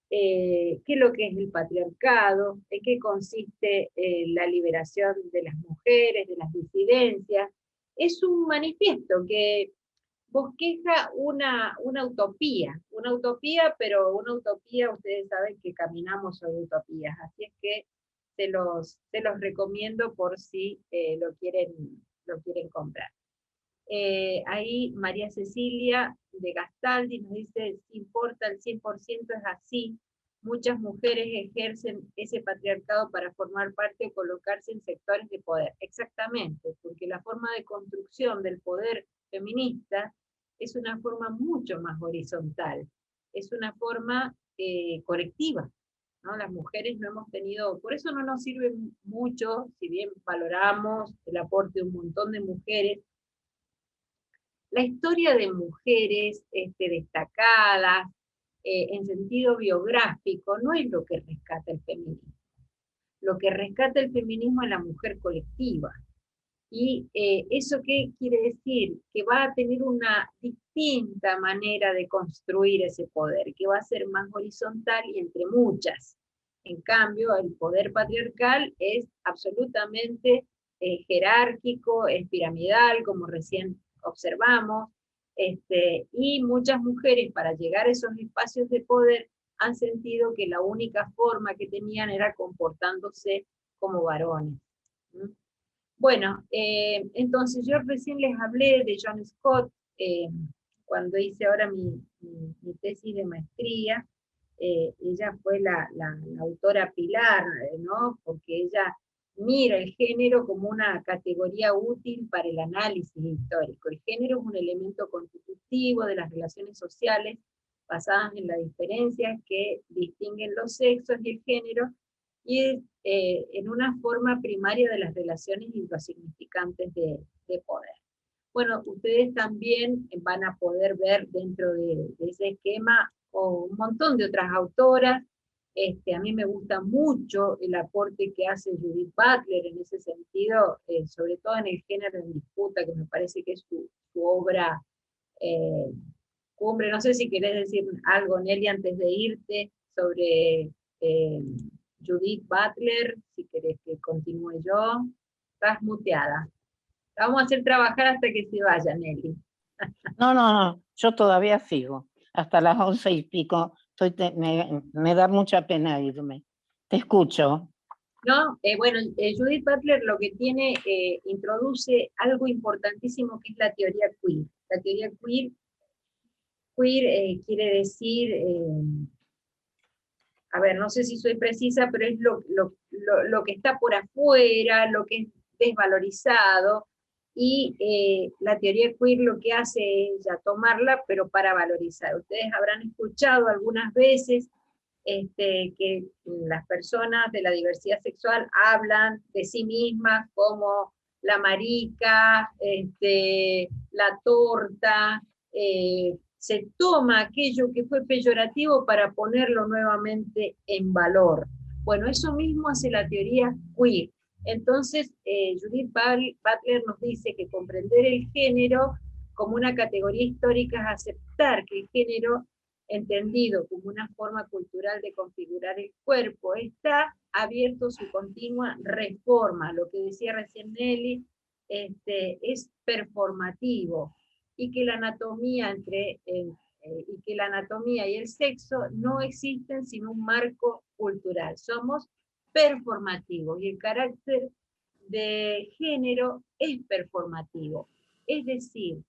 qué es lo que es el patriarcado, en qué consiste la liberación de las mujeres, de las disidencias. Es un manifiesto que bosqueja una utopía, pero una utopía, ustedes saben que caminamos sobre utopías, así es que se los recomiendo por si lo quieren comprar. Ahí María Cecilia de Gastaldi nos dice, si importa el 100% es así, muchas mujeres ejercen ese patriarcado para formar parte o colocarse en sectores de poder. Exactamente, porque la forma de construcción del poder feminista es una forma mucho más horizontal, es una forma colectiva, ¿no? Las mujeres no hemos tenido, por eso no nos sirve mucho, si bien valoramos el aporte de un montón de mujeres, la historia de mujeres destacadas en sentido biográfico no es lo que rescata el feminismo. Lo que rescata el feminismo es la mujer colectiva. ¿Y eso qué quiere decir? Que va a tener una distinta manera de construir ese poder, que va a ser más horizontal y entre muchas. En cambio, el poder patriarcal es absolutamente jerárquico, es piramidal, como recién observamos, y muchas mujeres para llegar a esos espacios de poder han sentido que la única forma que tenían era comportándose como varones. ¿Mm? Bueno, entonces yo recién les hablé de John Scott, cuando hice ahora mi tesis de maestría. Ella fue la autora pilar, ¿no? Porque ella mira el género como una categoría útil para el análisis histórico. El género es un elemento constitutivo de las relaciones sociales basadas en las diferencias que distinguen los sexos y el género, y es en una forma primaria de las relaciones y los significantes de poder. Bueno, ustedes también van a poder ver dentro de ese esquema un montón de otras autoras. A mí me gusta mucho el aporte que hace Judith Butler en ese sentido, sobre todo en el género en disputa, que me parece que es su obra cumbre. No sé si querés decir algo, Nelly, antes de irte, sobre Judith Butler, si querés que continúe yo. Estás muteada. La vamos a hacer trabajar hasta que se vaya, Nelly. No, yo todavía sigo. Hasta las 11:00 me da mucha pena irme. Te escucho. ¿No? Bueno, Judith Butler lo que tiene, introduce algo importantísimo que es la teoría queer. La teoría queer quiere decir, a ver, no sé si soy precisa, pero es lo que está por afuera, lo que es desvalorizado, y la teoría queer lo que hace es ya tomarla, pero para valorizar. Ustedes habrán escuchado algunas veces que las personas de la diversidad sexual hablan de sí mismas como la marica, la torta, se toma aquello que fue peyorativo para ponerlo nuevamente en valor. Bueno, eso mismo hace la teoría queer. Entonces, Judith Butler nos dice que comprender el género como una categoría histórica es aceptar que el género, entendido como una forma cultural de configurar el cuerpo, está abierto a su continua reforma. Lo que decía recién Nelly, es performativo, y que la anatomía y el sexo no existen sin un marco cultural. Somos performativos, y el carácter de género es performativo. Es decir,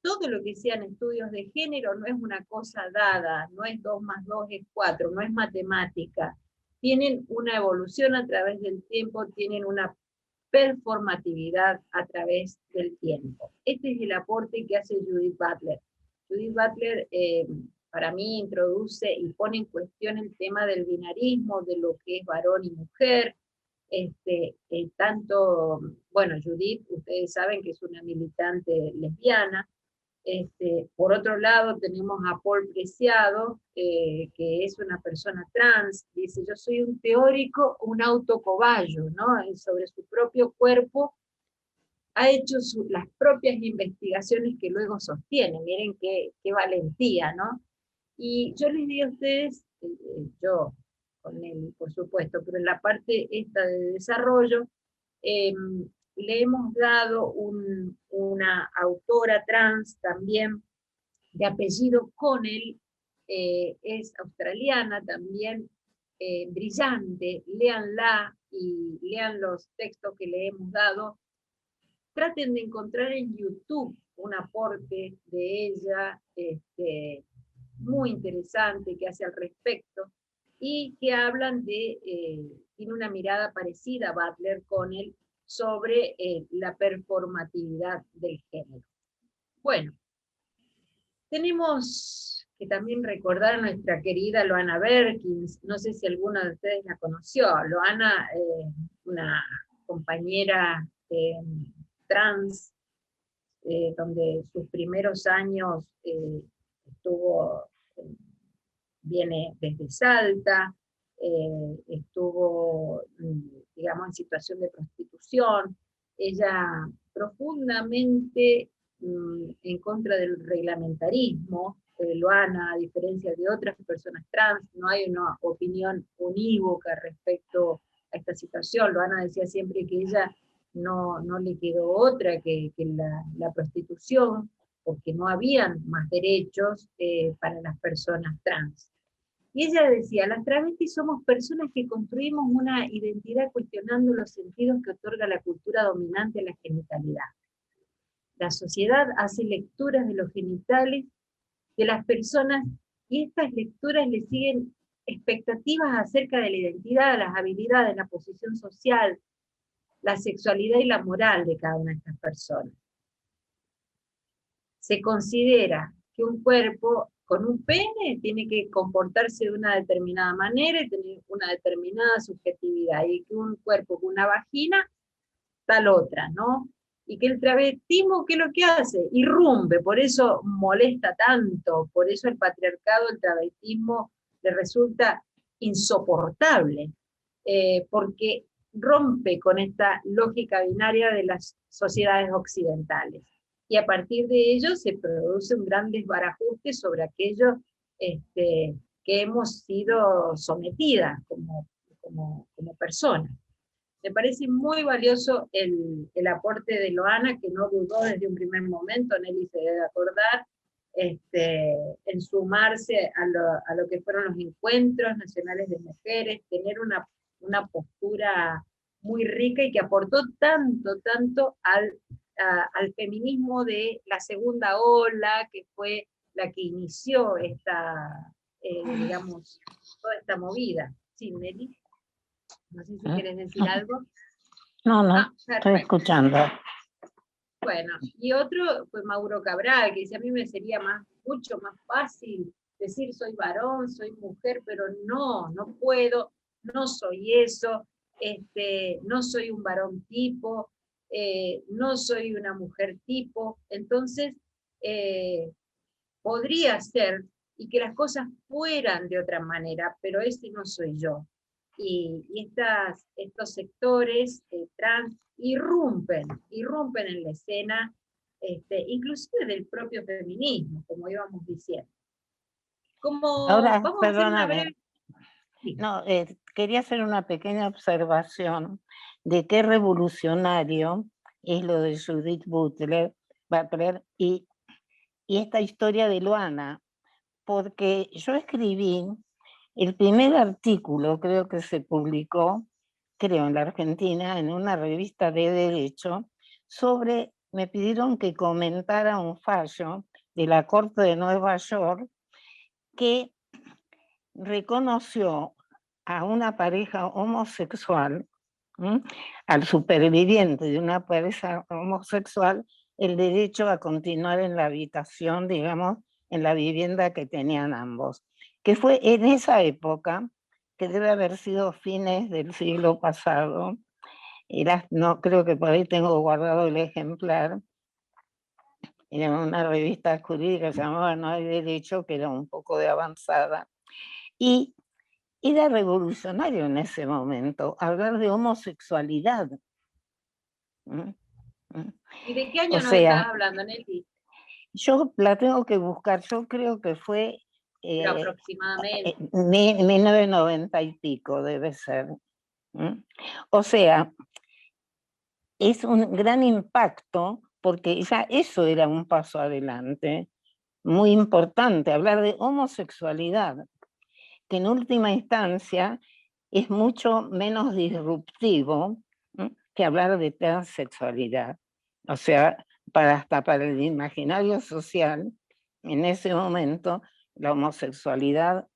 todo lo que sean estudios de género no es una cosa dada, no es 2 más 2 es 4, no es matemática. Tienen una evolución a través del tiempo, tienen una performatividad a través del tiempo. Este es el aporte que hace Judith Butler. Judith Butler, para mí, introduce y pone en cuestión el tema del binarismo, de lo que es varón y mujer. Tanto, bueno, Judith, ustedes saben que es una militante lesbiana, Por otro lado, tenemos a Paul Preciado, que es una persona trans, dice, yo soy un teórico, un autocobayo, ¿no? Sobre su propio cuerpo, ha hecho las propias investigaciones que luego sostiene, miren qué valentía, ¿no? Y yo les digo a ustedes, yo con él, por supuesto, pero en la parte esta de desarrollo, le hemos dado una autora trans también, de apellido Connell, es australiana también, brillante, léanla y lean los textos que le hemos dado. Traten de encontrar en YouTube un aporte de ella, muy interesante que hace al respecto, y que hablan tiene una mirada parecida a Butler Connell sobre la performatividad del género. Bueno, tenemos que también recordar a nuestra querida Loana Berkins, no sé si alguno de ustedes la conoció. Loana, una compañera trans, donde sus primeros años viene desde Salta, estuvo, digamos, en situación de prostitución. Ella profundamente en contra del reglamentarismo. Loana, a diferencia de otras personas trans, no hay una opinión unívoca respecto a esta situación. Loana decía siempre que ella no le quedó otra que la prostitución, porque no habían más derechos para las personas trans. Y ella decía, las travestis somos personas que construimos una identidad cuestionando los sentidos que otorga la cultura dominante a la genitalidad. La sociedad hace lecturas de los genitales de las personas, y estas lecturas le siguen expectativas acerca de la identidad, las habilidades, la posición social, la sexualidad y la moral de cada una de estas personas. Se considera que un cuerpo con un pene tiene que comportarse de una determinada manera y tener una determinada subjetividad, y que un cuerpo con una vagina, tal otra, ¿no? Y que el travestismo, ¿qué es lo que hace? Irrumpe, por eso molesta tanto, por eso el patriarcado, el travestismo, le resulta insoportable, porque rompe con esta lógica binaria de las sociedades occidentales. Y a partir de ello se produce un gran desbarajuste sobre aquello que hemos sido sometidas como personas. Me parece muy valioso el aporte de Loana, que no dudó desde un primer momento, Nelly se debe acordar, en sumarse a lo que fueron los encuentros nacionales de mujeres, tener una postura muy rica y que aportó tanto al feminismo de la segunda ola, que fue la que inició digamos, toda esta movida. ¿Sí, Nelly? No sé si quieres decir algo. No, estoy escuchando. Bueno, y otro fue Mauro Cabral, que dice, a mí me sería mucho más fácil decir soy varón, soy mujer, pero no puedo, no soy eso, no soy un varón tipo, no soy una mujer tipo. Entonces, podría ser, y que las cosas fueran de otra manera, pero ese no soy yo. Y estos sectores trans irrumpen en la escena, inclusive del propio feminismo, como íbamos diciendo. Ahora, Vamos a hacer una perdóname. breve... Sí. No, quería hacer una pequeña observación de qué revolucionario es lo de Judith Butler y esta historia de Loana, porque yo escribí el primer artículo, creo que se publicó, en la Argentina, en una revista de Derecho, me pidieron que comentara un fallo de la Corte de Nueva York que reconoció a una pareja homosexual, al superviviente de una pareja homosexual, el derecho a continuar en la habitación, digamos, en la vivienda que tenían ambos. Que fue en esa época, que debe haber sido fines del siglo pasado, no creo que por ahí tengo guardado el ejemplar, Era una revista jurídica que se llamaba No hay derecho, que era un poco de avanzada. Y era revolucionario en ese momento hablar de homosexualidad. ¿Mm? ¿Mm? ¿Y de qué O año nos sea, estás hablando, Nelly? yo la tengo que buscar, yo creo que fue Pero aproximadamente. 1990 y pico, debe ser. ¿Mm? O sea, es un gran impacto porque ya eso era un paso adelante, muy importante, hablar de homosexualidad, que en última instancia es mucho menos disruptivo, ¿m?, que hablar de transexualidad. O sea, hasta para el imaginario social, en ese momento la homosexualidad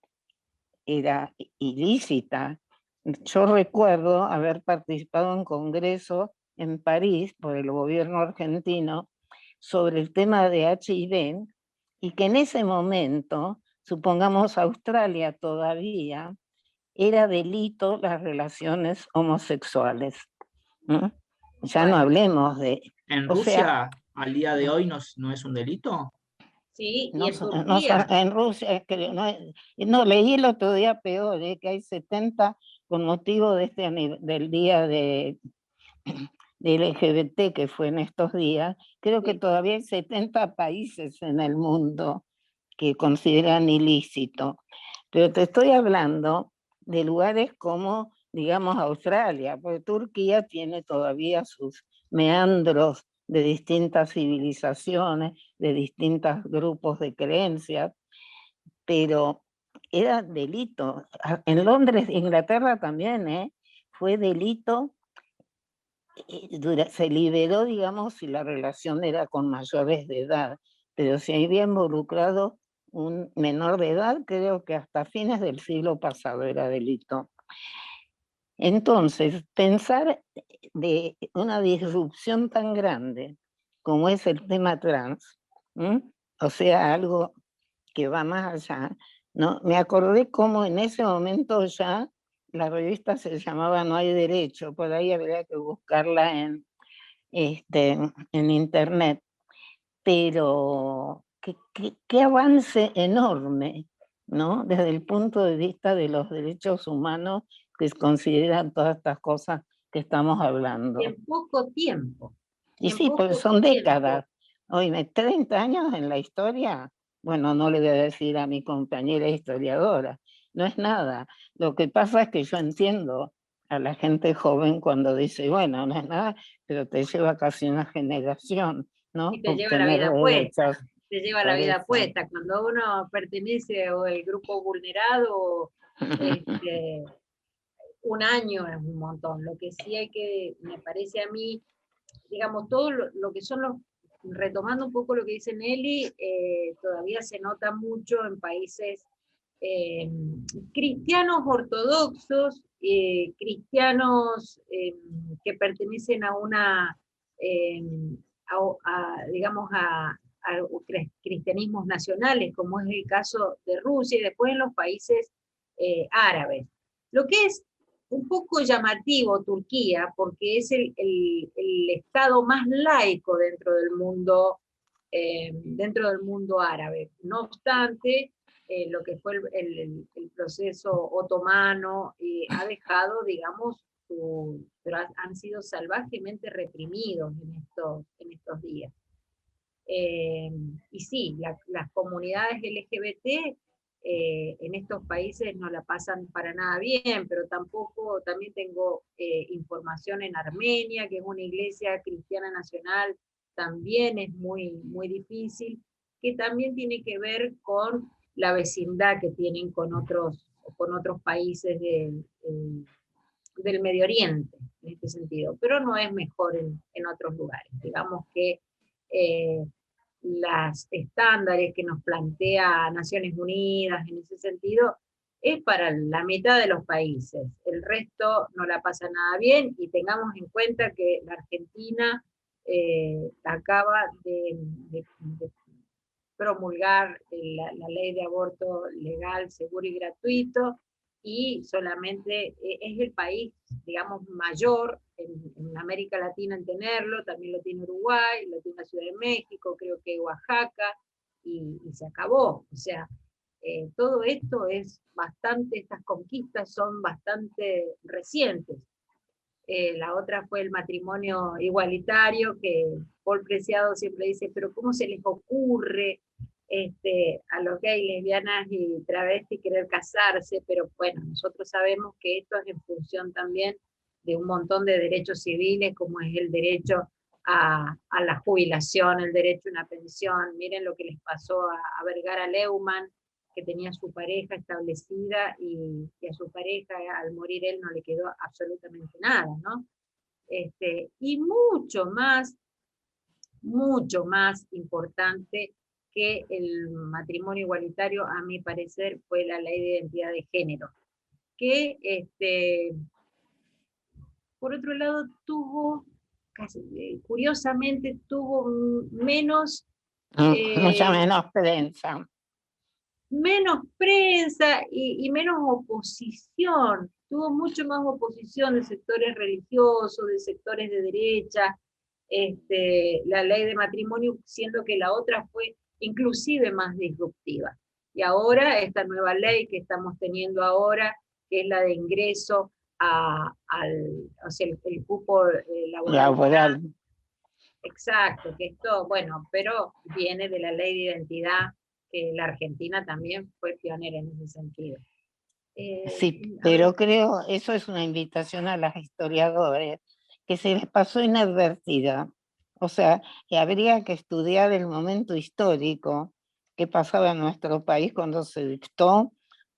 era ilícita. Yo recuerdo haber participado en congresos en París por el gobierno argentino sobre el tema de HIV y que en ese momento, supongamos Australia todavía, era delito las relaciones homosexuales. ¿Mm? Ya no Bueno, hablemos de... ¿En O sea, Rusia al día de hoy no es un delito? sí, y no, en Turquía. en Rusia, no, leí el otro día peor, que hay 70 con motivo de del día de LGBT que fue en estos días. Creo que Sí. todavía hay 70 países en el mundo que consideran ilícito. Pero te estoy hablando de lugares como, digamos, Australia, porque Turquía tiene todavía sus meandros de distintas civilizaciones, de distintos grupos de creencias, pero era delito. En Londres, Inglaterra también, fue delito. Se liberó, digamos, si la relación era con mayores de edad, pero si había involucrado un menor de edad, creo que hasta fines del siglo pasado era delito. Entonces, pensar de una disrupción tan grande como es el tema trans, ¿m?, o sea, algo que va más allá, ¿no? Me acordé cómo en ese momento ya la revista se llamaba No hay derecho, por ahí habría que buscarla en internet, pero qué avance enorme, ¿no? Desde el punto de vista de los derechos humanos que se consideran todas estas cosas que estamos Y hablando. en poco tiempo. Y Y en sí, pues poco son tiempo. décadas. Oye, 30 años en la historia, bueno, no le voy a decir a mi compañera historiadora, no es nada. Lo que pasa es que yo entiendo a la gente joven cuando dice, bueno, no es nada, pero te lleva casi una generación, ¿no? Y te lleva la Obtener vida derechos. puesta. Te lleva la Por vida eso. puesta. Cuando uno pertenece al grupo vulnerado, este, un año es un montón. Lo que sí hay que, me parece a mí, digamos, todo lo que son los, retomando un poco lo que dice Nelly, todavía se nota mucho en países eh, cristianos ortodoxos, cristianos que pertenecen a una, eh, digamos, a cristianismos nacionales, como es el caso de Rusia, y después en los países árabes. Lo que es un poco llamativo Turquía, porque es el estado más laico dentro del mundo árabe. No obstante, lo que fue el proceso otomano ha dejado, digamos, pero han sido salvajemente reprimidos en estos días. Y sí, las comunidades LGBT en estos países no la pasan para nada bien, pero tampoco, también tengo información en Armenia, que es una iglesia cristiana nacional, también es muy, muy difícil, que también tiene que ver con la vecindad que tienen con otros países del Medio Oriente, en este sentido, pero no es mejor en otros lugares. Digamos que las estándares que nos plantea Naciones Unidas en ese sentido es para la mitad de los países. El resto no la pasa nada bien y tengamos en cuenta que la Argentina acaba de promulgar la ley de aborto legal, seguro y gratuito, y solamente es el país, digamos, mayor en América Latina en tenerlo, también lo tiene Uruguay, lo tiene la Ciudad de México, creo que Oaxaca, y se acabó. O sea, todo esto es bastante, estas conquistas son bastante recientes. La otra fue el matrimonio igualitario, que Paul Preciado siempre dice, pero ¿cómo se les ocurre a los gays, lesbianas y travestis querer casarse? Pero bueno, nosotros sabemos que esto es en función también de un montón de derechos civiles, como es el derecho a la jubilación, el derecho a una pensión. Miren lo que les pasó a Vergara Leumann, que tenía su pareja establecida y a su pareja al morir él no le quedó absolutamente nada, ¿no? Y mucho más importante que el matrimonio igualitario, a mi parecer, fue la ley de identidad de género, que por otro lado tuvo, curiosamente, tuvo menos... mucha menos prensa. Menos prensa y menos oposición, tuvo mucho más oposición de sectores religiosos, de sectores de derecha, la ley de matrimonio, siendo que la otra fue inclusive más disruptiva. Y ahora esta nueva ley que estamos teniendo ahora, que es la de ingreso o sea, el cupo laboral. Exacto, que esto, bueno, pero viene de la ley de identidad, que la Argentina también fue pionera en ese sentido. Sí, pero creo eso es una invitación a las historiadoras que se les pasó inadvertida. O sea, que habría que estudiar el momento histórico que pasaba en nuestro país cuando se dictó,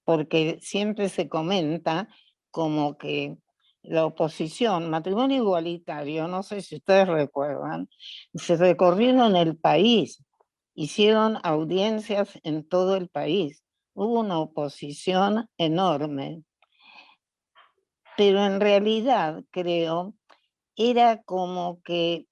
porque siempre se comenta como que la oposición, matrimonio igualitario, no sé si ustedes recuerdan, se recorrieron el país, hicieron audiencias en todo el país. Hubo una oposición enorme, pero en realidad creo era como que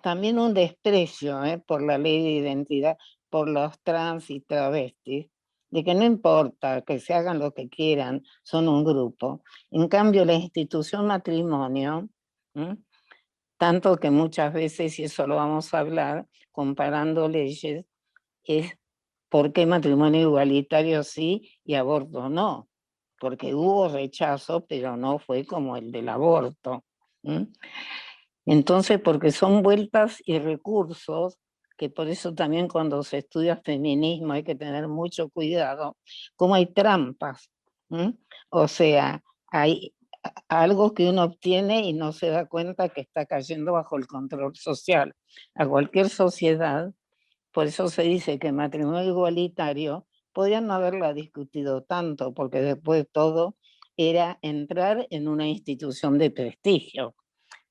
también un desprecio por la ley de identidad, por los trans y travestis, de que no importa que se hagan lo que quieran, son un grupo. En cambio, la institución matrimonio, tanto que muchas veces, y eso lo vamos a hablar, comparando leyes, es por qué matrimonio igualitario sí y aborto no, porque hubo rechazo, pero no fue como el del aborto. Entonces, porque son vueltas y recursos, que por eso también cuando se estudia feminismo hay que tener mucho cuidado, como hay trampas. O sea, hay algo que uno obtiene y no se da cuenta que está cayendo bajo el control social. A cualquier sociedad, por eso se dice que matrimonio igualitario podrían no haberla discutido tanto, porque después de todo era entrar en una institución de prestigio.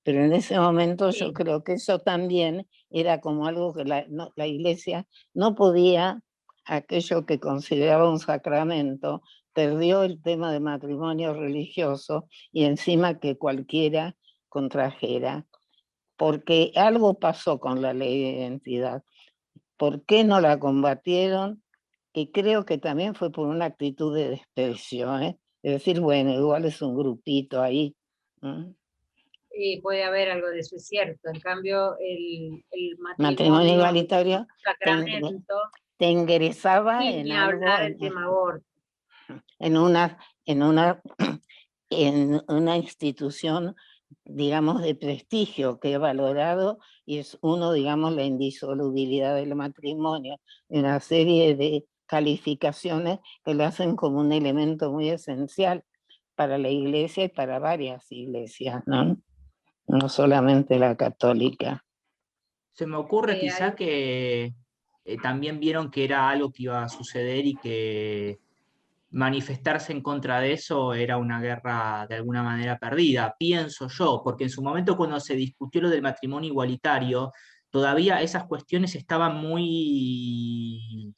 Pero en ese momento yo creo que eso también era como algo que la Iglesia no podía, aquello que consideraba un sacramento, perdió el tema de matrimonio religioso y encima que cualquiera contrajera, porque algo pasó con la ley de identidad. ¿Por qué no la combatieron? Que creo que también fue por una actitud de desprecio, es decir, bueno, igual es un grupito ahí. Y puede haber algo de eso, es cierto. En cambio, el matrimonio igualitario sacramento, te ingresaba y en ni algo, hablar del tema aborto. en una institución, digamos, de prestigio que he valorado, y es uno, digamos, la indisolubilidad del matrimonio, una serie de calificaciones que lo hacen como un elemento muy esencial para la Iglesia y para varias iglesias, ¿no? No solamente la católica. Se me ocurre quizá que también vieron que era algo que iba a suceder y que manifestarse en contra de eso era una guerra de alguna manera perdida, pienso yo, porque en su momento cuando se discutió lo del matrimonio igualitario, todavía esas cuestiones eran muy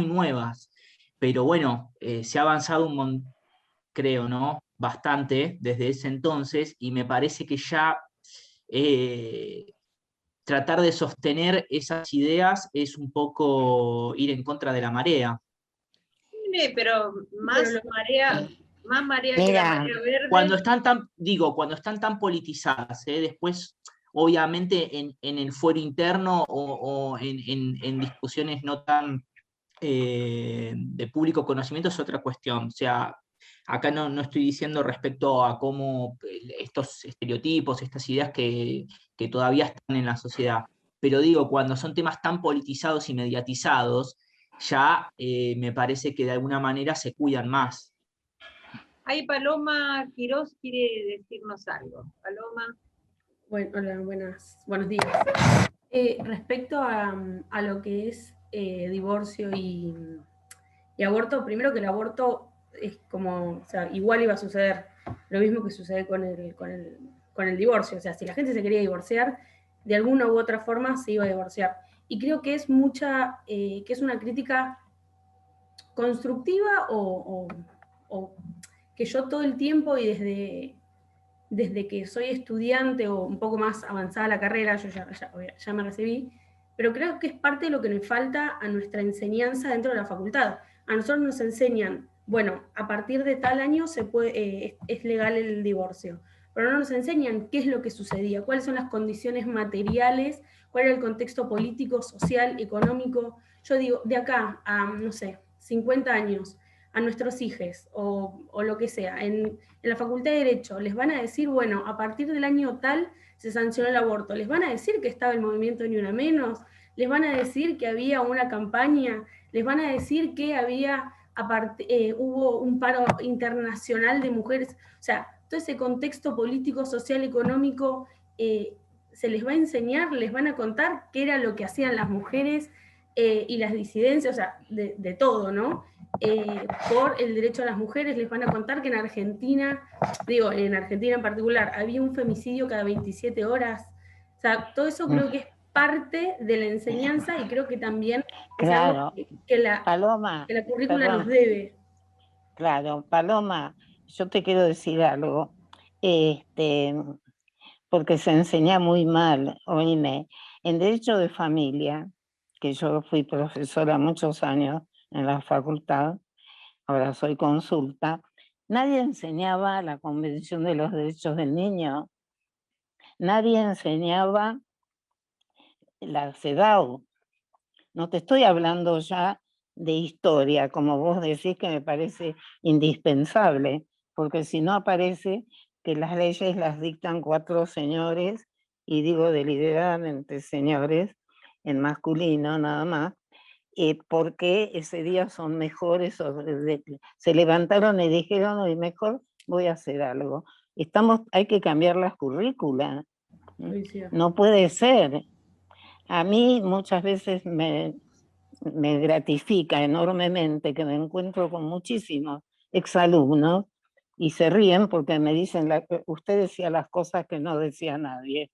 nuevas, pero bueno, se ha avanzado creo, ¿no? Bastante desde ese entonces y me parece que ya tratar de sostener esas ideas es un poco ir en contra de la marea. Pero más Más María que la Mira, María Verde. cuando están tan politizadas, después, obviamente, en el fuero interno o en discusiones no tan de público conocimiento es otra cuestión. O sea, acá no estoy diciendo respecto a cómo estos estereotipos, estas ideas que todavía están en la sociedad, pero digo, cuando son temas tan politizados y mediatizados, ya me parece que de alguna manera se cuidan más. Ahí Paloma Quirós quiere decirnos algo. Paloma. Bueno, hola, buenos días. Respecto a lo que es divorcio y aborto, primero que el aborto es como, o sea, igual iba a suceder lo mismo que sucede con el divorcio. O sea, si la gente se quería divorciar, de alguna u otra forma se iba a divorciar. Y creo que es que es una crítica constructiva o que yo todo el tiempo y desde que soy estudiante o un poco más avanzada la carrera, yo ya me recibí, pero creo que es parte de lo que nos falta a nuestra enseñanza dentro de la facultad. A nosotros nos enseñan, bueno, a partir de tal año es legal el divorcio, pero no nos enseñan qué es lo que sucedía, cuáles son las condiciones materiales, cuál era el contexto político, social, económico. Yo digo, de acá a, no sé, 50 años, a nuestros hijos o lo que sea, en la Facultad de Derecho, les van a decir, bueno, a partir del año tal se sancionó el aborto, les van a decir que estaba el movimiento Ni Una Menos, les van a decir que había una campaña, les van a decir que hubo un paro internacional de mujeres, o sea, todo ese contexto político, social, económico, se les va a enseñar, les van a contar qué era lo que hacían las mujeres y las disidencias, o sea, de todo, ¿no? Por el derecho a las mujeres, les van a contar que en Argentina en particular, había un femicidio cada 27 horas. O sea, todo eso creo que es parte de la enseñanza y creo que también es algo que la currícula perdón, nos debe. Claro, Paloma, yo te quiero decir algo, porque se enseña muy mal, oíme, en Derecho de Familia, que yo fui profesora muchos años en la facultad, ahora soy consulta, nadie enseñaba la Convención de los Derechos del Niño, nadie enseñaba la CEDAW. No te estoy hablando ya de historia, como vos decís, que me parece indispensable, porque si no aparece que las leyes las dictan 4 señores, y digo deliberadamente señores, en masculino nada más, porque ese día son mejores, se levantaron y dijeron, hoy mejor voy a hacer algo. Hay que cambiar las currículas. No puede ser. A mí muchas veces me gratifica enormemente que me encuentro con muchísimos exalumnos y se ríen porque me dicen, usted decía las cosas que no decía nadie.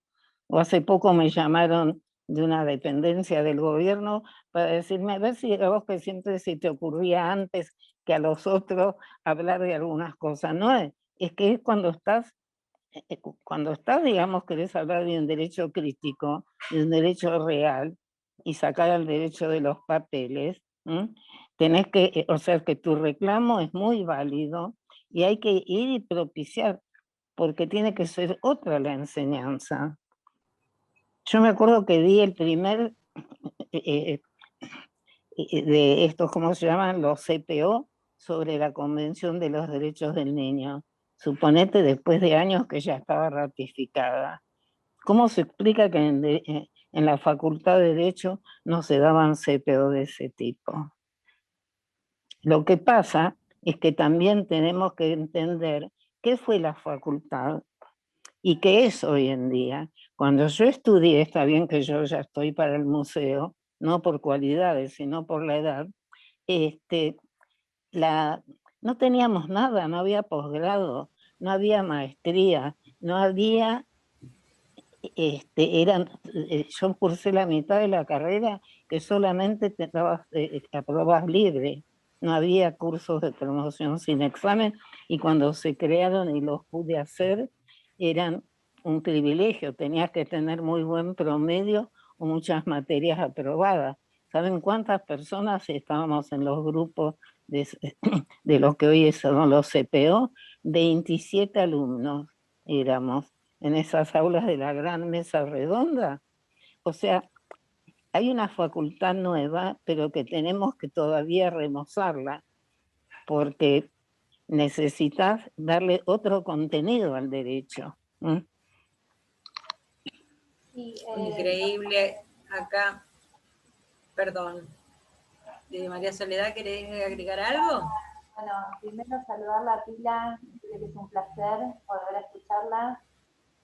O hace poco me llamaron de una dependencia del gobierno para decirme, a ver si a vos que siempre se te ocurría antes que a los otros hablar de algunas cosas. No es que es cuando estás, digamos, querés hablar de un derecho crítico, de un derecho real, y sacar al derecho de los papeles, tenés que, o sea, que tu reclamo es muy válido y hay que ir y propiciar, porque tiene que ser otra la enseñanza. Yo me acuerdo que di el primer de estos, ¿cómo se llaman? Los CPO, sobre la Convención de los Derechos del Niño. Suponete después de años que ya estaba ratificada. ¿Cómo se explica que en la Facultad de Derecho no se daban CPO de ese tipo? Lo que pasa es que también tenemos que entender qué fue la facultad y qué es hoy en día. Cuando yo estudié, está bien que yo ya estoy para el museo, no por cualidades, sino por la edad, no teníamos nada, no había posgrado, no había maestría, no había... yo cursé la mitad de la carrera que solamente te aprobas libre, no había cursos de promoción sin examen, y cuando se crearon y los pude hacer, eran un privilegio, tenías que tener muy buen promedio o muchas materias aprobadas. ¿Saben cuántas personas estábamos en los grupos de lo que hoy son los CPO, 27 alumnos éramos en esas aulas de la gran mesa redonda. O sea, hay una facultad nueva, pero que tenemos que todavía remozarla, porque necesitas darle otro contenido al derecho. Sí, increíble acá. Perdón. María Soledad, ¿querés agregar algo? Bueno, primero saludarla a Pila, creo que es un placer volver a escucharla.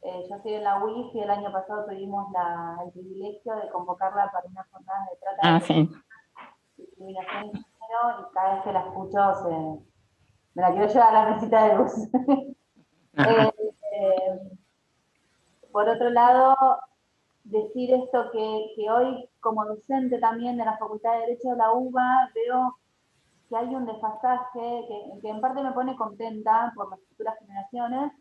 Yo estoy en la UIF y el año pasado tuvimos el privilegio de convocarla para unas jornadas de trata de discriminación y género, y cada vez que la escucho me la quiero llevar a la mesita de luz. Por otro lado, decir esto que hoy, como docente también de la Facultad de Derecho de la UBA, veo que hay un desfasaje que en parte me pone contenta por las futuras generaciones,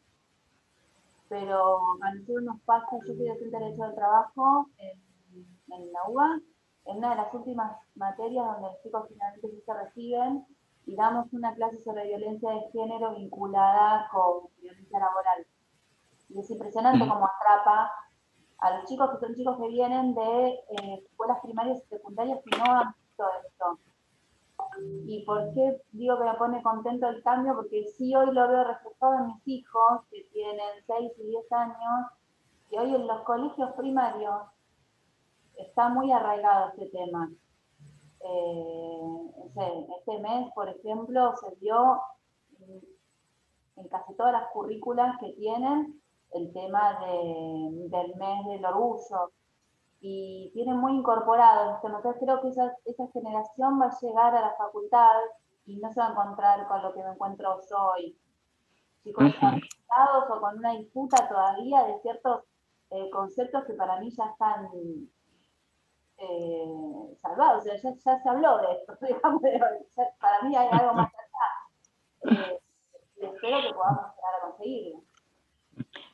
pero a nosotros nos pasa, yo soy docente de Derecho del Trabajo en la UBA, en una de las últimas materias donde los chicos finalmente sí se reciben, y damos una clase sobre violencia de género vinculada con violencia laboral. Y es impresionante cómo atrapa a los chicos que son chicos que vienen de escuelas primarias y secundarias que no han visto esto. ¿Y por qué digo que me pone contento el cambio? Porque sí hoy lo veo reflejado en mis hijos, que tienen 6 y 10 años, que hoy en los colegios primarios está muy arraigado este tema. Este mes, por ejemplo, se dio en casi todas las currículas que tienen el tema del mes del orgullo, y tienen muy incorporado esto. Entonces creo que esa generación va a llegar a la facultad y no se va a encontrar con lo que me encuentro yo hoy. Chicos enfrentados o con una disputa todavía de ciertos conceptos que para mí ya están salvados. O sea, ya se habló de esto, digamos, para mí hay algo más allá. Y espero que podamos llegar a conseguirlo.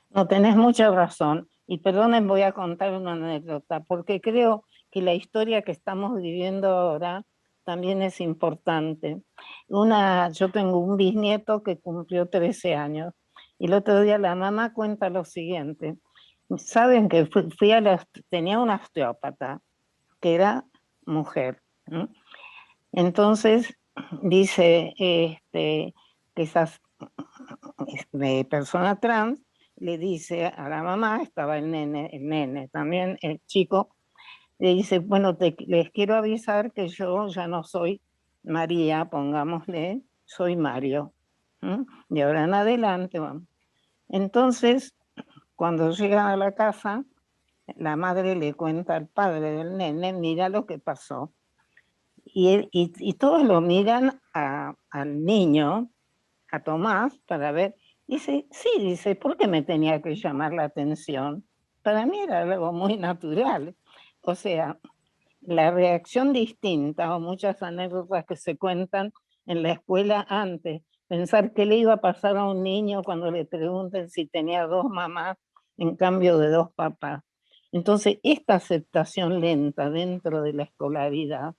No, tenés mucha razón. Y perdonen, voy a contar una anécdota, porque creo que la historia que estamos viviendo ahora también es importante. Yo tengo un bisnieto que cumplió 13 años, y el otro día la mamá cuenta lo siguiente. Saben que tenía una osteópata que era mujer. Entonces dice que esas persona trans le dice a la mamá, estaba el nene también, el chico, le dice, bueno, les quiero avisar que yo ya no soy María, pongámosle, soy Mario. De ahora en adelante vamos. Entonces, cuando llegan a la casa, la madre le cuenta al padre del nene, mira lo que pasó. Y todos lo miran al niño, a Tomás, para ver. Dice, sí, dice, ¿por qué me tenía que llamar la atención? Para mí era algo muy natural. O sea, la reacción distinta o muchas anécdotas que se cuentan en la escuela antes. Pensar qué le iba a pasar a un niño cuando le pregunten si tenía 2 mamás en cambio de 2 papás. Entonces, esta aceptación lenta dentro de la escolaridad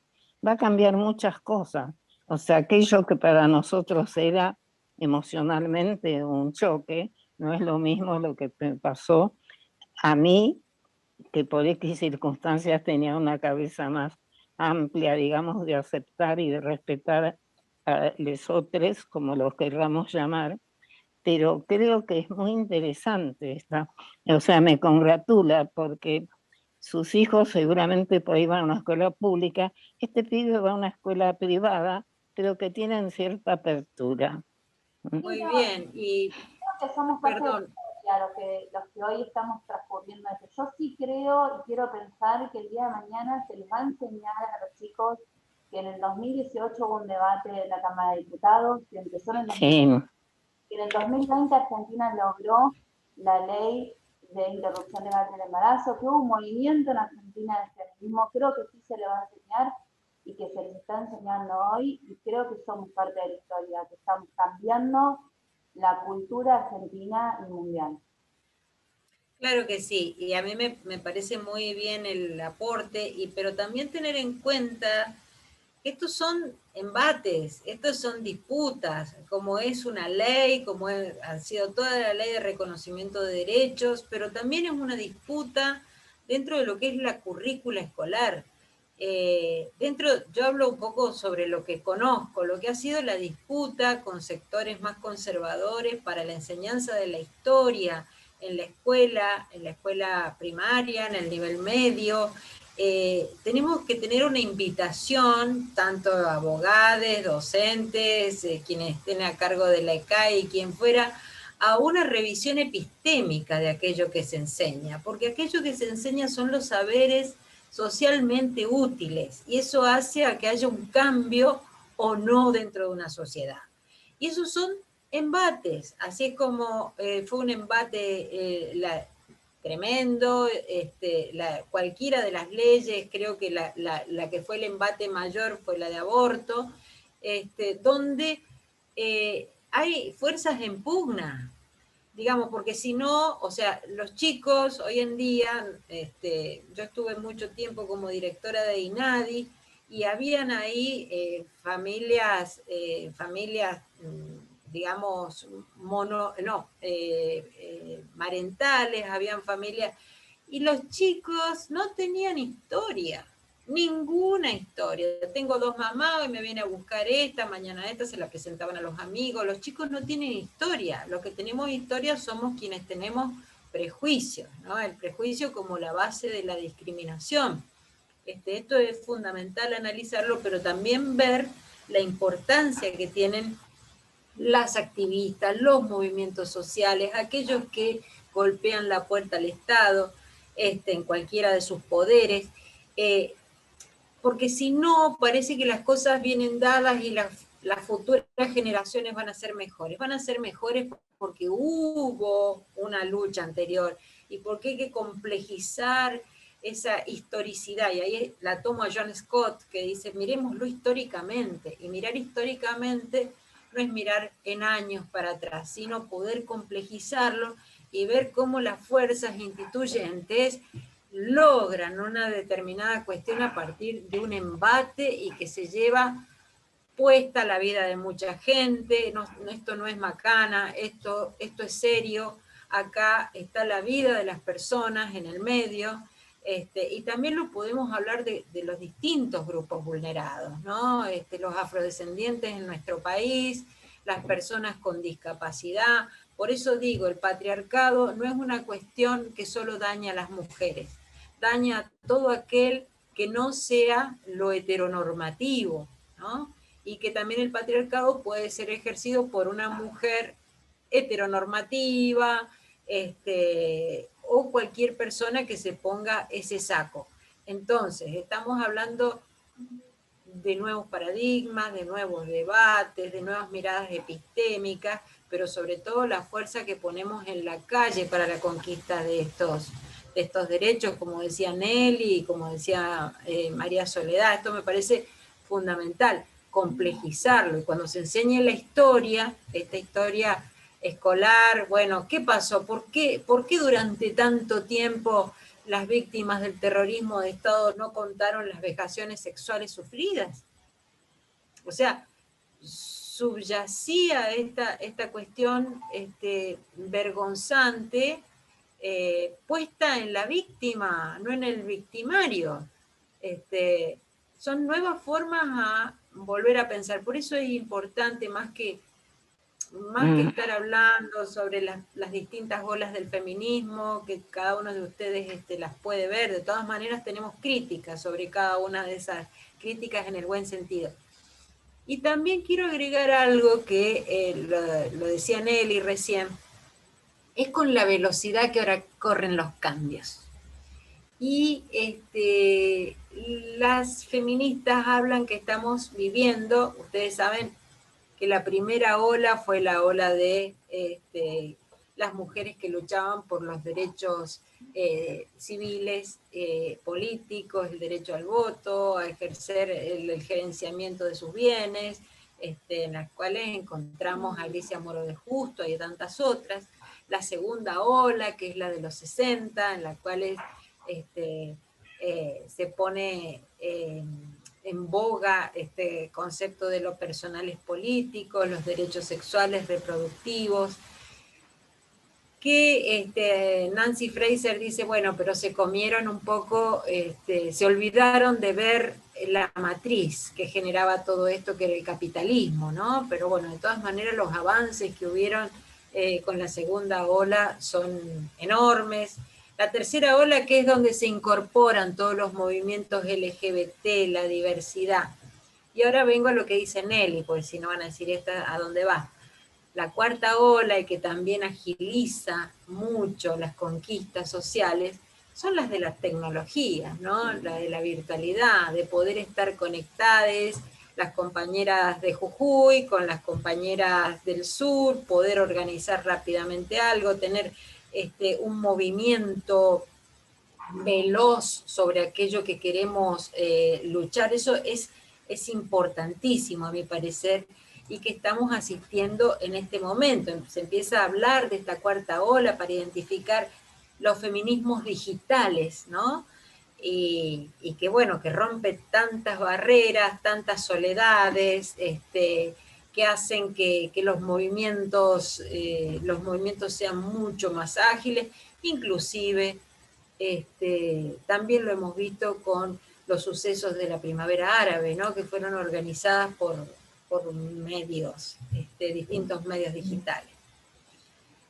va a cambiar muchas cosas. O sea, aquello que para nosotros era emocionalmente un choque, no es lo mismo lo que me pasó a mí, que por X circunstancias tenía una cabeza más amplia, digamos, de aceptar y de respetar a los otros, como los querramos llamar, pero creo que es muy interesante esta, o sea, me congratula porque sus hijos seguramente por ahí van a una escuela pública, este pibe va a una escuela privada, pero que tienen cierta apertura. Muy bien, y creo que somos parte de los que hoy estamos transcurriendo esto. Yo sí creo y quiero pensar que el día de mañana se les va a enseñar a los chicos que en el 2018 hubo un debate en la Cámara de Diputados, que empezó en el 2020, que en el 2020 Argentina logró la ley de interrupción legal del embarazo, que hubo un movimiento en Argentina de feminismo. Creo que sí se le va a enseñar y que se les está enseñando hoy, y creo que somos parte de la historia, que estamos cambiando la cultura argentina y mundial. claro que sí, y a mí me parece muy bien el aporte, pero también tener en cuenta que estos son embates, estos son disputas, como es una ley, como ha sido toda la ley de reconocimiento de derechos, pero también es una disputa dentro de lo que es la currícula escolar. Yo hablo un poco sobre lo que conozco, lo que ha sido la disputa con sectores más conservadores para la enseñanza de la historia en la escuela primaria, en el nivel medio. Tenemos que tener una invitación, tanto abogados, docentes, quienes estén a cargo de la ECAE y quien fuera, a una revisión epistémica de aquello que se enseña, porque aquello que se enseña son los saberes socialmente útiles, y eso hace a que haya un cambio o no dentro de una sociedad. Y esos son embates, así es como fue un embate tremendo, cualquiera de las leyes, creo que la que fue el embate mayor fue la de aborto, donde hay fuerzas en pugna, digamos, porque si no, o sea, los chicos hoy en día, yo estuve mucho tiempo como directora de INADI, y habían ahí familias, digamos, marentales, habían familias, y los chicos no tenían historia, ninguna historia. Tengo 2 mamás, hoy me viene a buscar esta, mañana esta, se la presentaban a los amigos. Los chicos no tienen historia, los que tenemos historia somos quienes tenemos prejuicios, ¿no? El prejuicio como la base de la discriminación. Esto es fundamental analizarlo, pero también ver la importancia que tienen las activistas, los movimientos sociales, aquellos que golpean la puerta al Estado, en cualquiera de sus poderes, porque si no, parece que las cosas vienen dadas y las futuras generaciones van a ser mejores. Van a ser mejores porque hubo una lucha anterior y porque hay que complejizar esa historicidad. Y ahí la tomo a John Scott, que dice, miremoslo históricamente. Y mirar históricamente no es mirar en años para atrás, sino poder complejizarlo y ver cómo las fuerzas instituyentes logran una determinada cuestión a partir de un embate y que se lleva puesta la vida de mucha gente. Esto no es macana, esto es serio, acá está la vida de las personas en el medio, y también lo podemos hablar de los distintos grupos vulnerados, ¿no? Los afrodescendientes en nuestro país, las personas con discapacidad. Por eso digo, el patriarcado no es una cuestión que solo daña a las mujeres, daña a todo aquel que no sea lo heteronormativo, ¿no? Y que también el patriarcado puede ser ejercido por una mujer heteronormativa, o cualquier persona que se ponga ese saco. Entonces, estamos hablando de nuevos paradigmas, de nuevos debates, de nuevas miradas epistémicas, pero sobre todo la fuerza que ponemos en la calle para la conquista de estos derechos, como decía Nelly, como decía María Soledad. Esto me parece fundamental, complejizarlo, y cuando se enseñe la historia, esta historia escolar, bueno, ¿qué pasó? ¿Por qué durante tanto tiempo las víctimas del terrorismo de Estado no contaron las vejaciones sexuales sufridas? O sea, subyacía esta cuestión vergonzante, puesta en la víctima, no en el victimario. Son nuevas formas a volver a pensar. Por eso es importante, más que estar hablando sobre las distintas olas del feminismo, que cada uno de ustedes las puede ver. De todas maneras, tenemos críticas sobre cada una de esas críticas en el buen sentido. Y también quiero agregar algo que lo decía Nelly recién, es con la velocidad que ahora corren los cambios. Y las feministas hablan que estamos viviendo, ustedes saben que la primera ola fue la ola de las mujeres que luchaban por los derechos civiles, políticos, el derecho al voto, a ejercer el gerenciamiento de sus bienes, en las cuales encontramos a Alicia Moro de Justo y a tantas otras. La segunda ola, que es la de los 60, en la cual se pone en boga este concepto de lo personal es político, los derechos sexuales reproductivos, que Nancy Fraser dice, bueno, pero se comieron un poco, se olvidaron de ver la matriz que generaba todo esto, que era el capitalismo, ¿no? Pero bueno, de todas maneras los avances que hubieron con la segunda ola son enormes. La tercera ola, que es donde se incorporan todos los movimientos LGBT, la diversidad. Y ahora vengo a lo que dice Nelly, porque si no van a decir esta, ¿a dónde va? La cuarta ola, y que también agiliza mucho las conquistas sociales, son las de las tecnologías, ¿no? La de la virtualidad, de poder estar conectadas, las compañeras de Jujuy con las compañeras del sur, poder organizar rápidamente algo, tener un movimiento veloz sobre aquello que queremos luchar. Eso es importantísimo, a mi parecer, y que estamos asistiendo en este momento. Se empieza a hablar de esta cuarta ola para identificar los feminismos digitales, ¿no? Y que bueno, que rompe tantas barreras, tantas soledades, que hacen que los movimientos sean mucho más ágiles, inclusive también lo hemos visto con los sucesos de la primavera árabe, ¿no? Que fueron organizadas por medios, distintos medios digitales.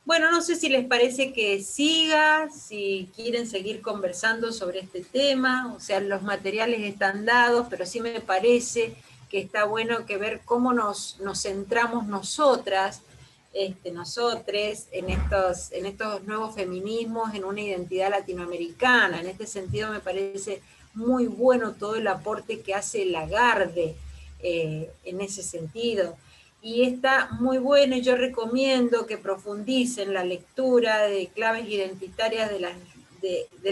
Bueno, no sé si les parece que siga, si quieren seguir conversando sobre este tema, o sea, los materiales están dados, pero sí me parece que está bueno que ver cómo nos centramos nosotras, nosotres, en estos nuevos feminismos, en una identidad latinoamericana. En este sentido me parece muy bueno todo el aporte que hace Lagarde en ese sentido. Y está muy bueno, y yo recomiendo que profundicen la lectura de claves identitarias de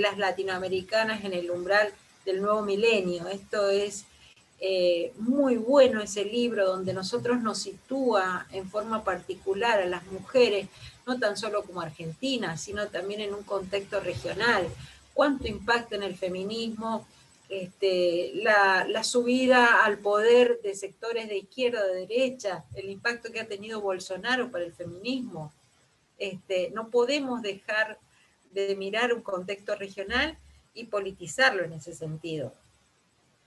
las latinoamericanas en el umbral del nuevo milenio. Esto es muy bueno, ese libro, donde nosotros nos sitúa en forma particular a las mujeres, no tan solo como argentinas, sino también en un contexto regional. Cuánto impacta en el feminismo la subida al poder de sectores de izquierda o de derecha, el impacto que ha tenido Bolsonaro para el feminismo. No podemos dejar de mirar un contexto regional y politizarlo en ese sentido.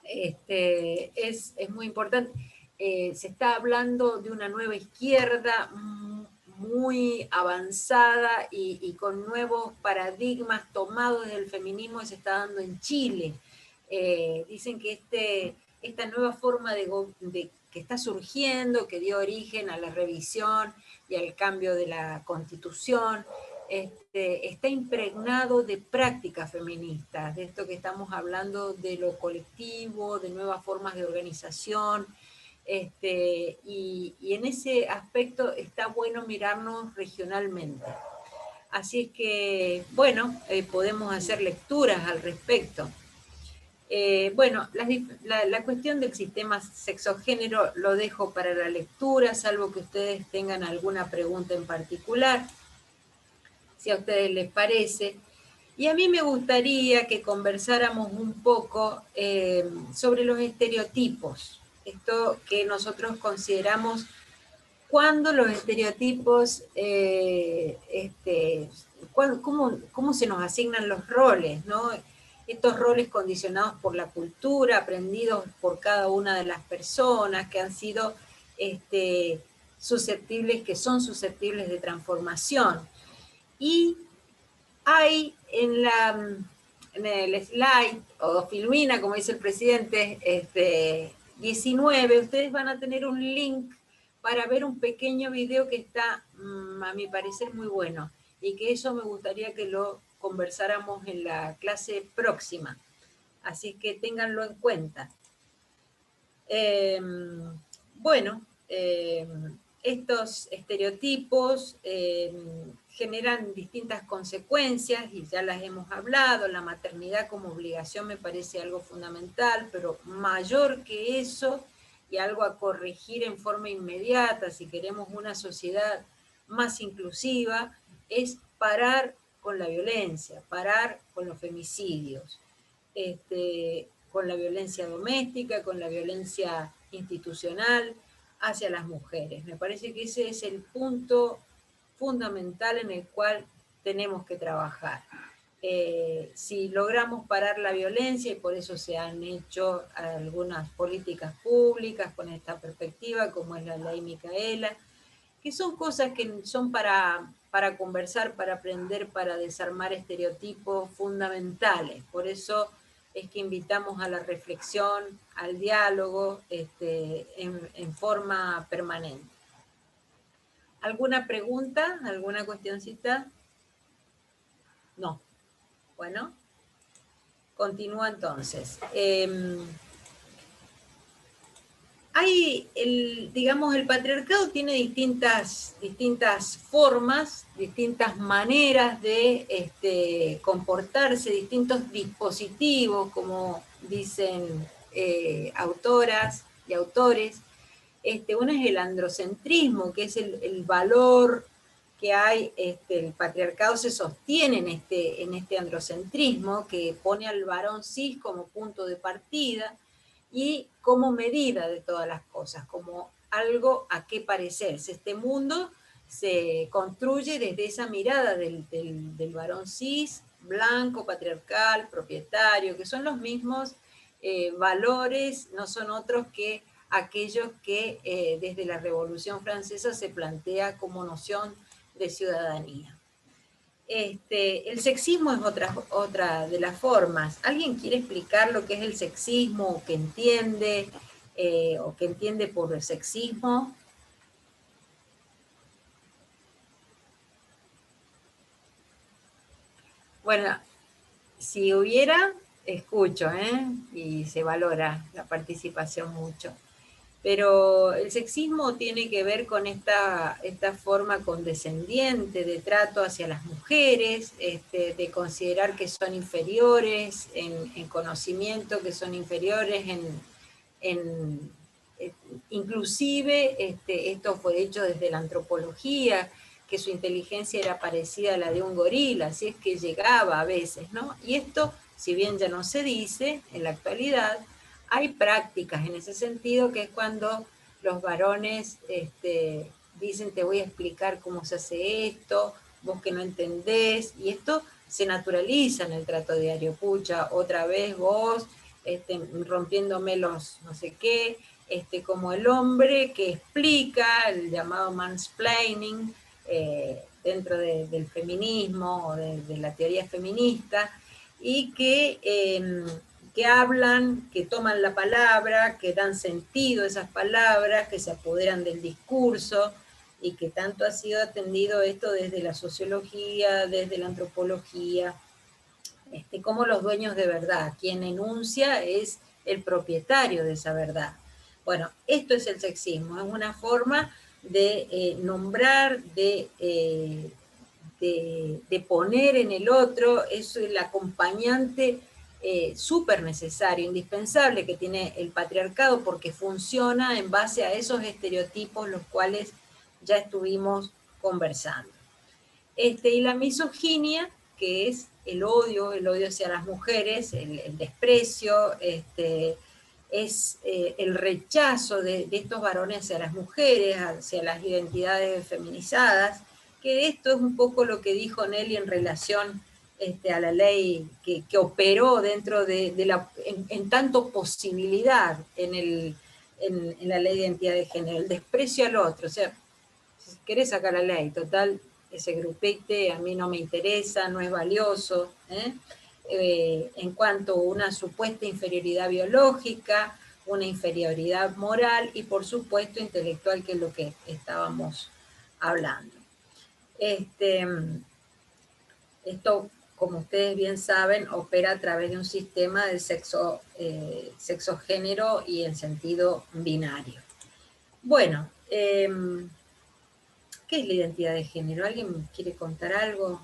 Es muy importante. Se está hablando de una nueva izquierda muy avanzada y con nuevos paradigmas tomados del feminismo, que se está dando en Chile. Dicen que esta nueva forma que está surgiendo, que dio origen a la revisión y al cambio de la Constitución, está impregnado de prácticas feministas, de esto que estamos hablando de lo colectivo, de nuevas formas de organización, y en ese aspecto está bueno mirarnos regionalmente. Así es que, bueno, podemos hacer lecturas al respecto. Bueno, la cuestión del sistema sexogénero lo dejo para la lectura, salvo que ustedes tengan alguna pregunta en particular, si a ustedes les parece. Y a mí me gustaría que conversáramos un poco sobre los estereotipos, esto que nosotros consideramos cuando los estereotipos, cómo se nos asignan los roles, ¿no? Estos roles condicionados por la cultura, aprendidos por cada una de las personas, que han sido que son susceptibles de transformación. Y hay en el slide, o filmina, como dice el presidente, 19, ustedes van a tener un link para ver un pequeño video que está, a mi parecer, muy bueno, y que eso me gustaría que lo conversáramos en la clase próxima. Así que ténganlo en cuenta. Bueno, estos estereotipos generan distintas consecuencias, y ya las hemos hablado. La maternidad como obligación me parece algo fundamental, pero mayor que eso, y algo a corregir en forma inmediata si queremos una sociedad más inclusiva, es parar con la violencia, parar con los femicidios, con la violencia doméstica, con la violencia institucional hacia las mujeres. Me parece que ese es el punto fundamental en el cual tenemos que trabajar. Si logramos parar la violencia, y por eso se han hecho algunas políticas públicas con esta perspectiva, como es la ley Micaela, que son cosas que son para conversar, para aprender, para desarmar estereotipos fundamentales. Por eso es que invitamos a la reflexión, al diálogo, en forma permanente. ¿Alguna pregunta? ¿Alguna cuestioncita? No. Bueno, continúa entonces. Digamos, el patriarcado tiene distintas formas, distintas maneras de comportarse, distintos dispositivos, como dicen autoras y autores. Uno es el androcentrismo, que es el valor que hay, el patriarcado se sostiene en este androcentrismo, que pone al varón cis como punto de partida, y como medida de todas las cosas, como algo a qué parecerse. Este mundo se construye desde esa mirada del varón cis, blanco, patriarcal, propietario, que son los mismos valores, no son otros que aquellos que desde la Revolución Francesa se plantea como noción de ciudadanía. El sexismo es otra de las formas. ¿Alguien quiere explicar lo que es el sexismo o qué entiende por el sexismo? Bueno, si hubiera, escucho, y se valora la participación mucho. Pero el sexismo tiene que ver con esta forma condescendiente de trato hacia las mujeres, de considerar que son inferiores en conocimiento, que son inferiores inclusive esto fue hecho desde la antropología, que su inteligencia era parecida a la de un gorila, así es que llegaba a veces, ¿no? Y esto, si bien ya no se dice en la actualidad, hay prácticas en ese sentido, que es cuando los varones dicen, te voy a explicar cómo se hace esto, vos que no entendés, y esto se naturaliza en el trato diario. Pucha, otra vez vos, rompiéndome los no sé qué, como el hombre que explica, el llamado mansplaining, dentro del feminismo o de la teoría feminista, y que hablan, que toman la palabra, que dan sentido a esas palabras, que se apoderan del discurso, y que tanto ha sido atendido esto desde la sociología, desde la antropología, como los dueños de verdad. Quien enuncia es el propietario de esa verdad. Bueno, esto es el sexismo, es una forma de nombrar, de poner en el otro, es el acompañante súper necesario, indispensable que tiene el patriarcado, porque funciona en base a esos estereotipos los cuales ya estuvimos conversando. Y la misoginia, que es el odio hacia las mujeres, el desprecio, es el rechazo de estos varones hacia las mujeres, hacia las identidades feminizadas, que esto es un poco lo que dijo Nelly en relación a la ley que operó dentro en tanto posibilidad en la ley de identidad de género, el desprecio al otro. O sea, si querés sacar la ley, total, ese grupete a mí no me interesa, no es valioso, en cuanto a una supuesta inferioridad biológica, una inferioridad moral y por supuesto intelectual, que es lo que estábamos hablando. Esto, como ustedes bien saben, opera a través de un sistema de sexo-género y en sentido binario. Bueno, ¿qué es la identidad de género? ¿Alguien quiere contar algo?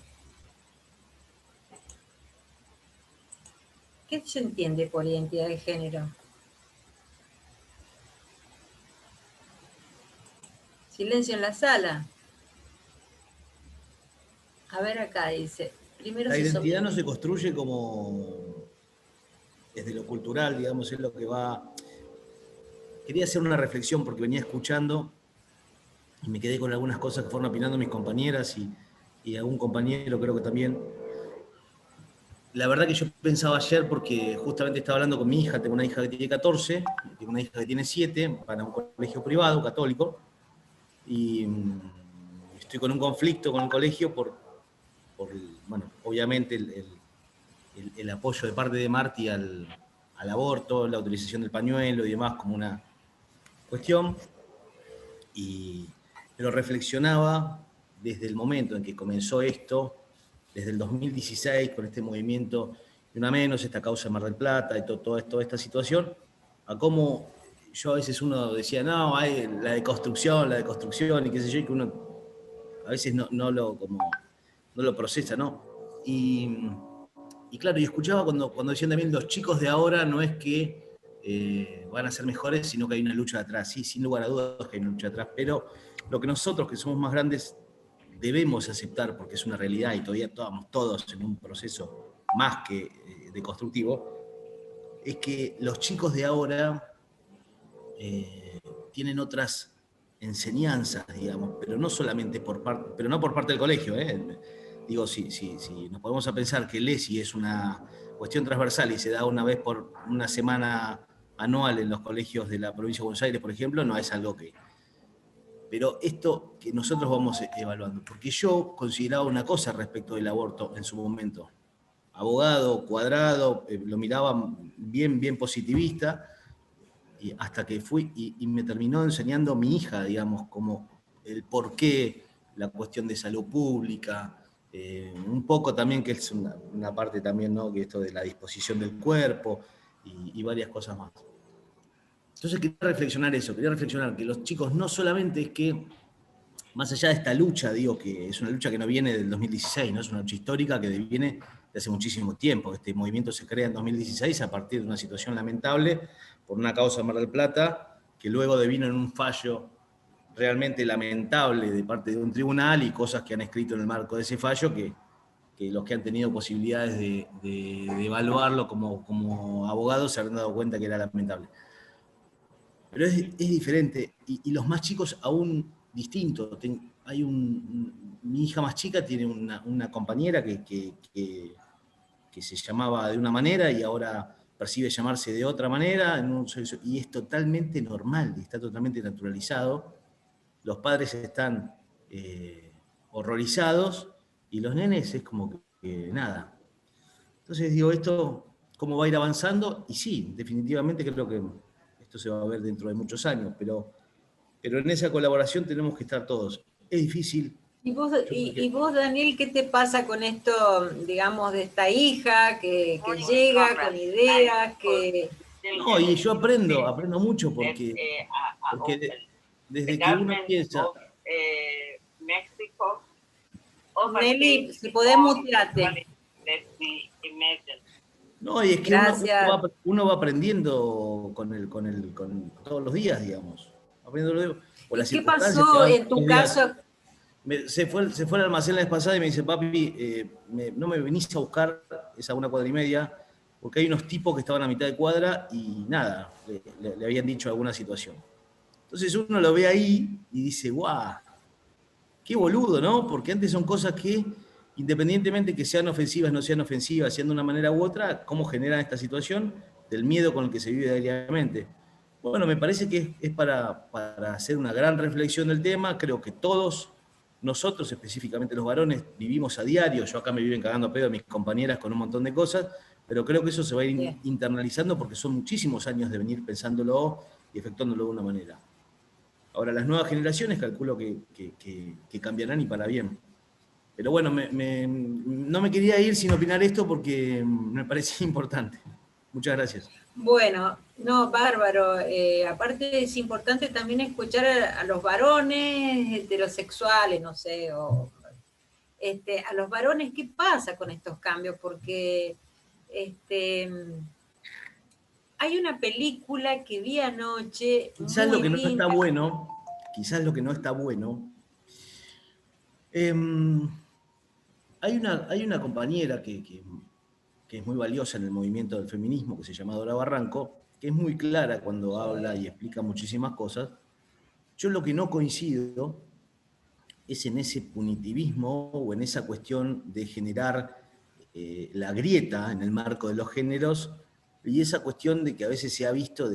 ¿Qué se entiende por identidad de género? Silencio en la sala. A ver, acá dice. Primero la identidad no se construye como desde lo cultural, digamos, es lo que va... Quería hacer una reflexión porque venía escuchando y me quedé con algunas cosas que fueron opinando mis compañeras y algún compañero creo que también. La verdad que yo pensaba ayer, porque justamente estaba hablando con mi hija, tengo una hija que tiene 14, tengo una hija que tiene 7, para un colegio privado, católico, y estoy con un conflicto con el colegio por bueno, obviamente el apoyo de parte de Marty al aborto, la utilización del pañuelo y demás como una cuestión, pero reflexionaba desde el momento en que comenzó esto, desde el 2016, con este movimiento de Una Menos, esta causa de Mar del Plata y toda esta situación, a cómo yo a veces uno decía, no, hay la deconstrucción, y qué sé yo, y que uno a veces no lo procesa, ¿no? Y claro, y escuchaba cuando decían también, los chicos de ahora no es que van a ser mejores, sino que hay una lucha atrás. Sí, sin lugar a dudas que hay una lucha atrás, pero lo que nosotros, que somos más grandes, debemos aceptar, porque es una realidad y todavía estamos todos en un proceso más que deconstructivo, es que los chicos de ahora tienen otras enseñanzas, digamos, pero no solamente por parte del colegio. Digo, si nos podemos a pensar que el ESI es una cuestión transversal y se da una vez por una semana anual en los colegios de la provincia de Buenos Aires, por ejemplo, no es algo que... Pero esto que nosotros vamos evaluando, porque yo consideraba una cosa respecto del aborto en su momento, abogado, cuadrado, lo miraba bien positivista, y hasta que fui y me terminó enseñando mi hija, digamos, como el porqué, la cuestión de salud pública, un poco también que es una parte también, ¿no? Que esto de la disposición del cuerpo y varias cosas más. Entonces quería reflexionar que los chicos no solamente es que, más allá de esta lucha, digo que es una lucha que no viene del 2016, ¿no? Es una lucha histórica que viene de hace muchísimo tiempo. Este movimiento se crea en 2016 a partir de una situación lamentable por una causa de Mar del Plata, que luego devino en un fallo realmente lamentable de parte de un tribunal y cosas que han escrito en el marco de ese fallo que los que han tenido posibilidades de evaluarlo como abogados se han dado cuenta que era lamentable. Pero es diferente, y los más chicos aún distinto. Mi hija más chica tiene una compañera que se llamaba de una manera y ahora percibe llamarse de otra manera, y es totalmente normal, está totalmente naturalizado. Los padres están horrorizados y los nenes es como que nada. Entonces digo, esto, ¿cómo va a ir avanzando? Y sí, definitivamente creo que esto se va a ver dentro de muchos años, pero en esa colaboración tenemos que estar todos. Es difícil. ¿Y vos, Daniel, qué te pasa con esto, digamos, de esta hija que llega con ideas, que... No, y yo aprendo mucho porque desde que uno piensa... Nelly, si podés mutearte. No, y es que uno va aprendiendo con todos los días, digamos. ¿Qué pasó en tu caso? Se fue al almacén la vez pasada y me dice, papi, no me venís a buscar esa 1 cuadra y media, porque hay unos tipos que estaban a mitad de cuadra y nada, le habían dicho alguna situación. Entonces uno lo ve ahí y dice, guau, qué boludo, ¿no? Porque antes son cosas que, independientemente que sean ofensivas, no sean ofensivas, sean de una manera u otra, cómo generan esta situación del miedo con el que se vive diariamente. Bueno, me parece que es para hacer una gran reflexión del tema. Creo que todos nosotros, específicamente los varones, vivimos a diario. Yo acá me viven cagando a pedo mis compañeras con un montón de cosas, pero creo que eso se va a ir internalizando porque son muchísimos años de venir pensándolo y efectuándolo de una manera. Ahora, las nuevas generaciones calculo que cambiarán y para bien. Pero bueno, no me quería ir sin opinar esto porque me parece importante. Muchas gracias. Bueno, no, bárbaro. Aparte es importante también escuchar a los varones heterosexuales, no sé, a los varones, ¿qué pasa con estos cambios? Porque hay una película que vi anoche. Quizás lo que no está bueno, hay una compañera que que es muy valiosa en el movimiento del feminismo, que se llama Dora Barranco, que es muy clara cuando habla y explica muchísimas cosas. Yo lo que no coincido es en ese punitivismo o en esa cuestión de generar la grieta en el marco de los géneros y esa cuestión de que a veces se ha visto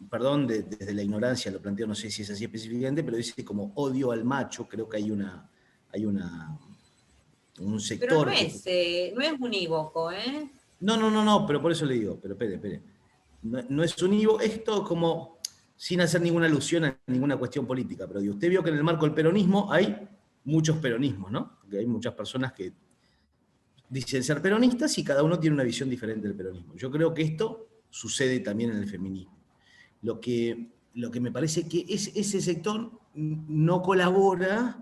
perdón, desde la ignorancia lo planteo, no sé si es así específicamente, pero dice como odio al macho, creo que hay un Pero sector no es unívoco, ¿eh? No, pero por eso le digo, pero espere. No es unívoco, esto como sin hacer ninguna alusión a ninguna cuestión política, pero digo, usted vio que en el marco del peronismo hay muchos peronismos, ¿no? Porque hay muchas personas que dicen ser peronistas y cada uno tiene una visión diferente del peronismo. Yo creo que esto sucede también en el feminismo. Lo que me parece que ese sector no colabora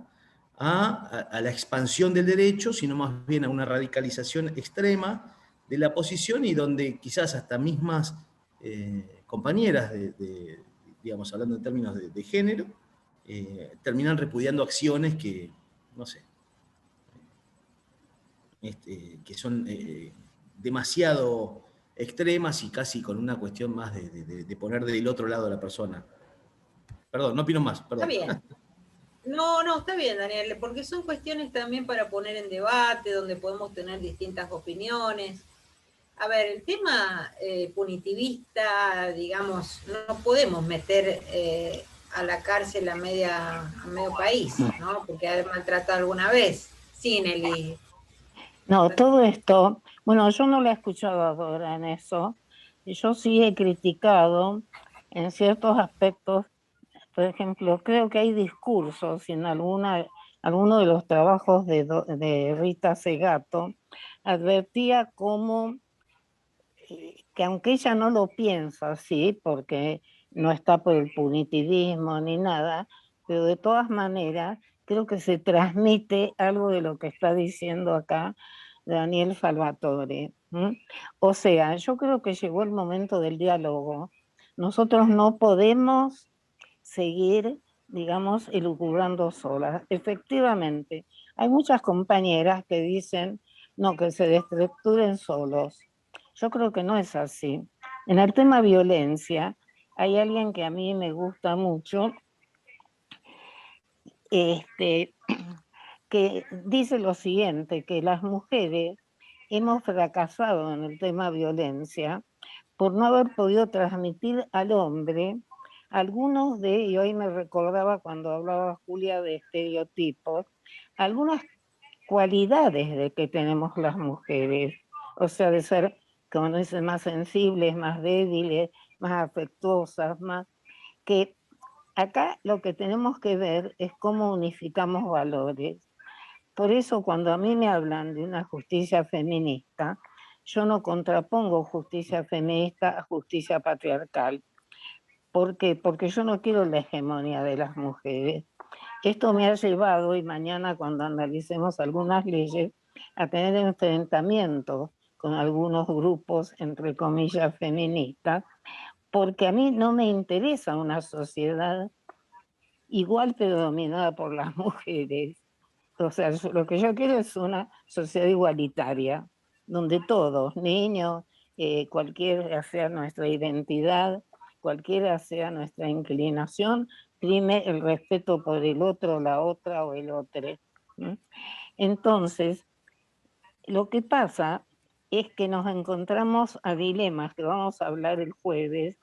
a la expansión del derecho, sino más bien a una radicalización extrema de la posición y donde quizás hasta mismas compañeras, digamos, hablando en términos de género, terminan repudiando acciones que, no sé, que son demasiado extremas y casi con una cuestión más de poner del otro lado a la persona. Perdón, no opino más, perdón. Está bien. No, está bien, Daniel, porque son cuestiones también para poner en debate, donde podemos tener distintas opiniones. A ver, el tema punitivista, digamos, no podemos meter a la cárcel a medio país, ¿no? Porque ha maltratado alguna vez. Sí, Nelly. No, todo esto, bueno, yo no la he escuchado ahora en eso. Yo sí he criticado en ciertos aspectos. Por ejemplo, creo que hay discursos en alguno de los trabajos de Rita Segato, advertía como que aunque ella no lo piensa así, porque no está por el punitivismo ni nada, pero de todas maneras creo que se transmite algo de lo que está diciendo acá Daniel Salvatore. O sea, yo creo que llegó el momento del diálogo. Nosotros no podemos seguir, digamos, elucubrando solas. Efectivamente, hay muchas compañeras que dicen, no, que se destructuren solos. Yo creo que no es así. En el tema violencia, hay alguien que a mí me gusta mucho, que dice lo siguiente, que las mujeres hemos fracasado en el tema violencia por no haber podido transmitir al hombre algunos y hoy me recordaba cuando hablaba Julia de estereotipos, algunas cualidades de que tenemos las mujeres, o sea, de ser, como dicen, más sensibles, más débiles, más afectuosas, más que acá lo que tenemos que ver es cómo unificamos valores. Por eso cuando a mí me hablan de una justicia feminista, yo no contrapongo justicia feminista a justicia patriarcal. ¿Por qué? Porque yo no quiero la hegemonía de las mujeres. Esto me ha llevado, y mañana cuando analicemos algunas leyes, a tener enfrentamientos con algunos grupos, entre comillas, feministas, porque a mí no me interesa una sociedad igual pero dominada por las mujeres. O sea, lo que yo quiero es una sociedad igualitaria, donde todos, niños, cualquiera sea nuestra identidad, cualquiera sea nuestra inclinación, prime el respeto por el otro, la otra o el otro. Entonces, lo que pasa es que nos encontramos a dilemas que vamos a hablar el jueves,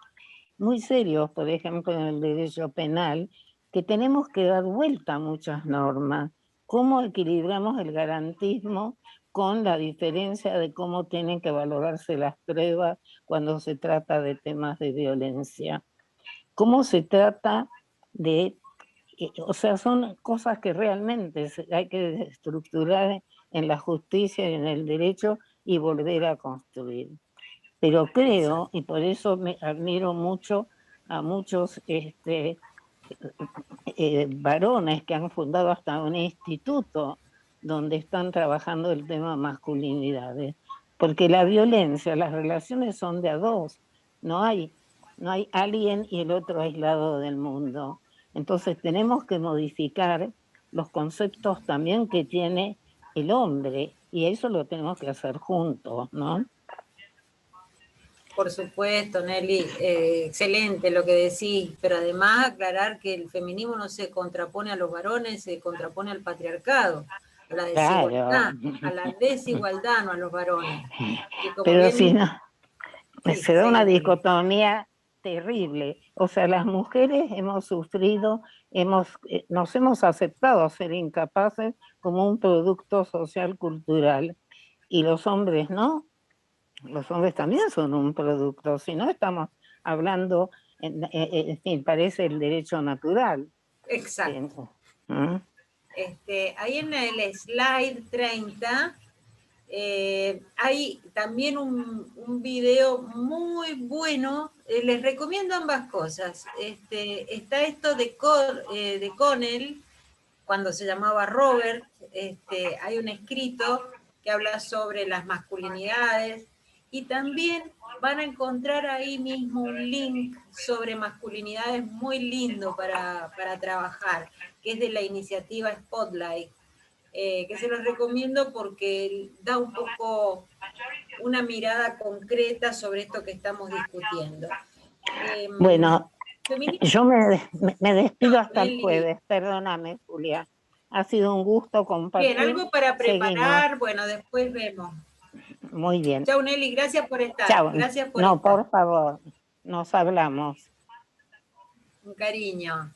muy serios, por ejemplo, en el derecho penal, que tenemos que dar vuelta a muchas normas. ¿Cómo equilibramos el garantismo con la diferencia de cómo tienen que valorarse las pruebas cuando se trata de temas de violencia? ¿Cómo se trata de...? O sea, son cosas que realmente hay que estructurar en la justicia y en el derecho y volver a construir. Pero creo, y por eso me admiro mucho a muchos varones que han fundado hasta un instituto donde están trabajando el tema masculinidades, porque la violencia, las relaciones son de a dos, no hay alguien y el otro aislado del mundo. Entonces tenemos que modificar los conceptos también que tiene el hombre y eso lo tenemos que hacer juntos, ¿no? Por supuesto, Nelly, excelente lo que decís, pero además aclarar que el feminismo no se contrapone a los varones, se contrapone al patriarcado, a la desigualdad, a la desigualdad, no a los varones. Y como pero bien, si no, sí, se da una Nelly. dicotomía terrible. O sea, las mujeres hemos sufrido, nos hemos aceptado ser incapaces como un producto social cultural, y los hombres no. Los hombres también son un producto, si no estamos hablando, en fin, parece el derecho natural. Exacto. ¿Mm? Ahí en el slide 30 hay también un video muy bueno. Les recomiendo ambas cosas. Está esto de Connell, cuando se llamaba Robert. Hay un escrito que habla sobre las masculinidades, y también van a encontrar ahí mismo un link sobre masculinidades muy lindo para trabajar, que es de la iniciativa Spotlight, que se los recomiendo porque da un poco una mirada concreta sobre esto que estamos discutiendo. Bueno, yo me despido hasta el Nelly. jueves, perdóname, Julia. Ha sido un gusto compartir. Bien, algo para preparar. Seguimos. Bueno, después vemos. Muy bien. Chau, Nelly, gracias por estar. Chau. Gracias por no, estar. por favor, nos hablamos. Un cariño.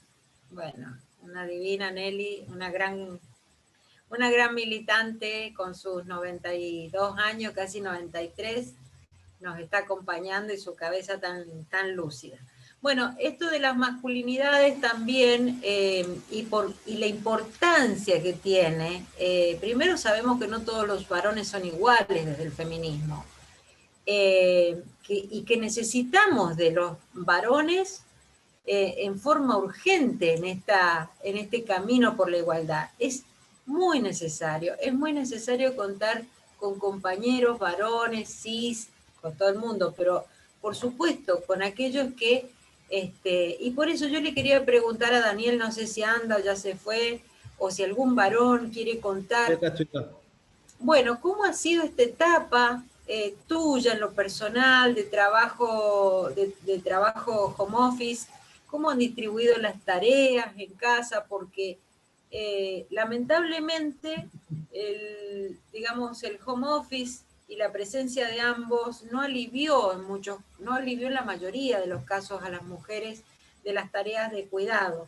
Bueno, una divina Nelly, una gran militante con sus 92 años, casi 93, nos está acompañando, y su cabeza tan lúcida. Bueno, esto de las masculinidades también, y la importancia que tiene, primero sabemos que no todos los varones son iguales desde el feminismo, y que necesitamos de los varones en forma urgente en este camino por la igualdad. Es muy necesario contar con compañeros, varones, cis, con todo el mundo, pero por supuesto con aquellos que, y por eso yo le quería preguntar a Daniel, no sé si anda o ya se fue, o si algún varón quiere contar. Bueno, ¿cómo ha sido esta etapa tuya en lo personal, de trabajo home office? ¿Cómo han distribuido las tareas en casa? Porque lamentablemente el home office y la presencia de ambos no alivió en la mayoría de los casos a las mujeres de las tareas de cuidado.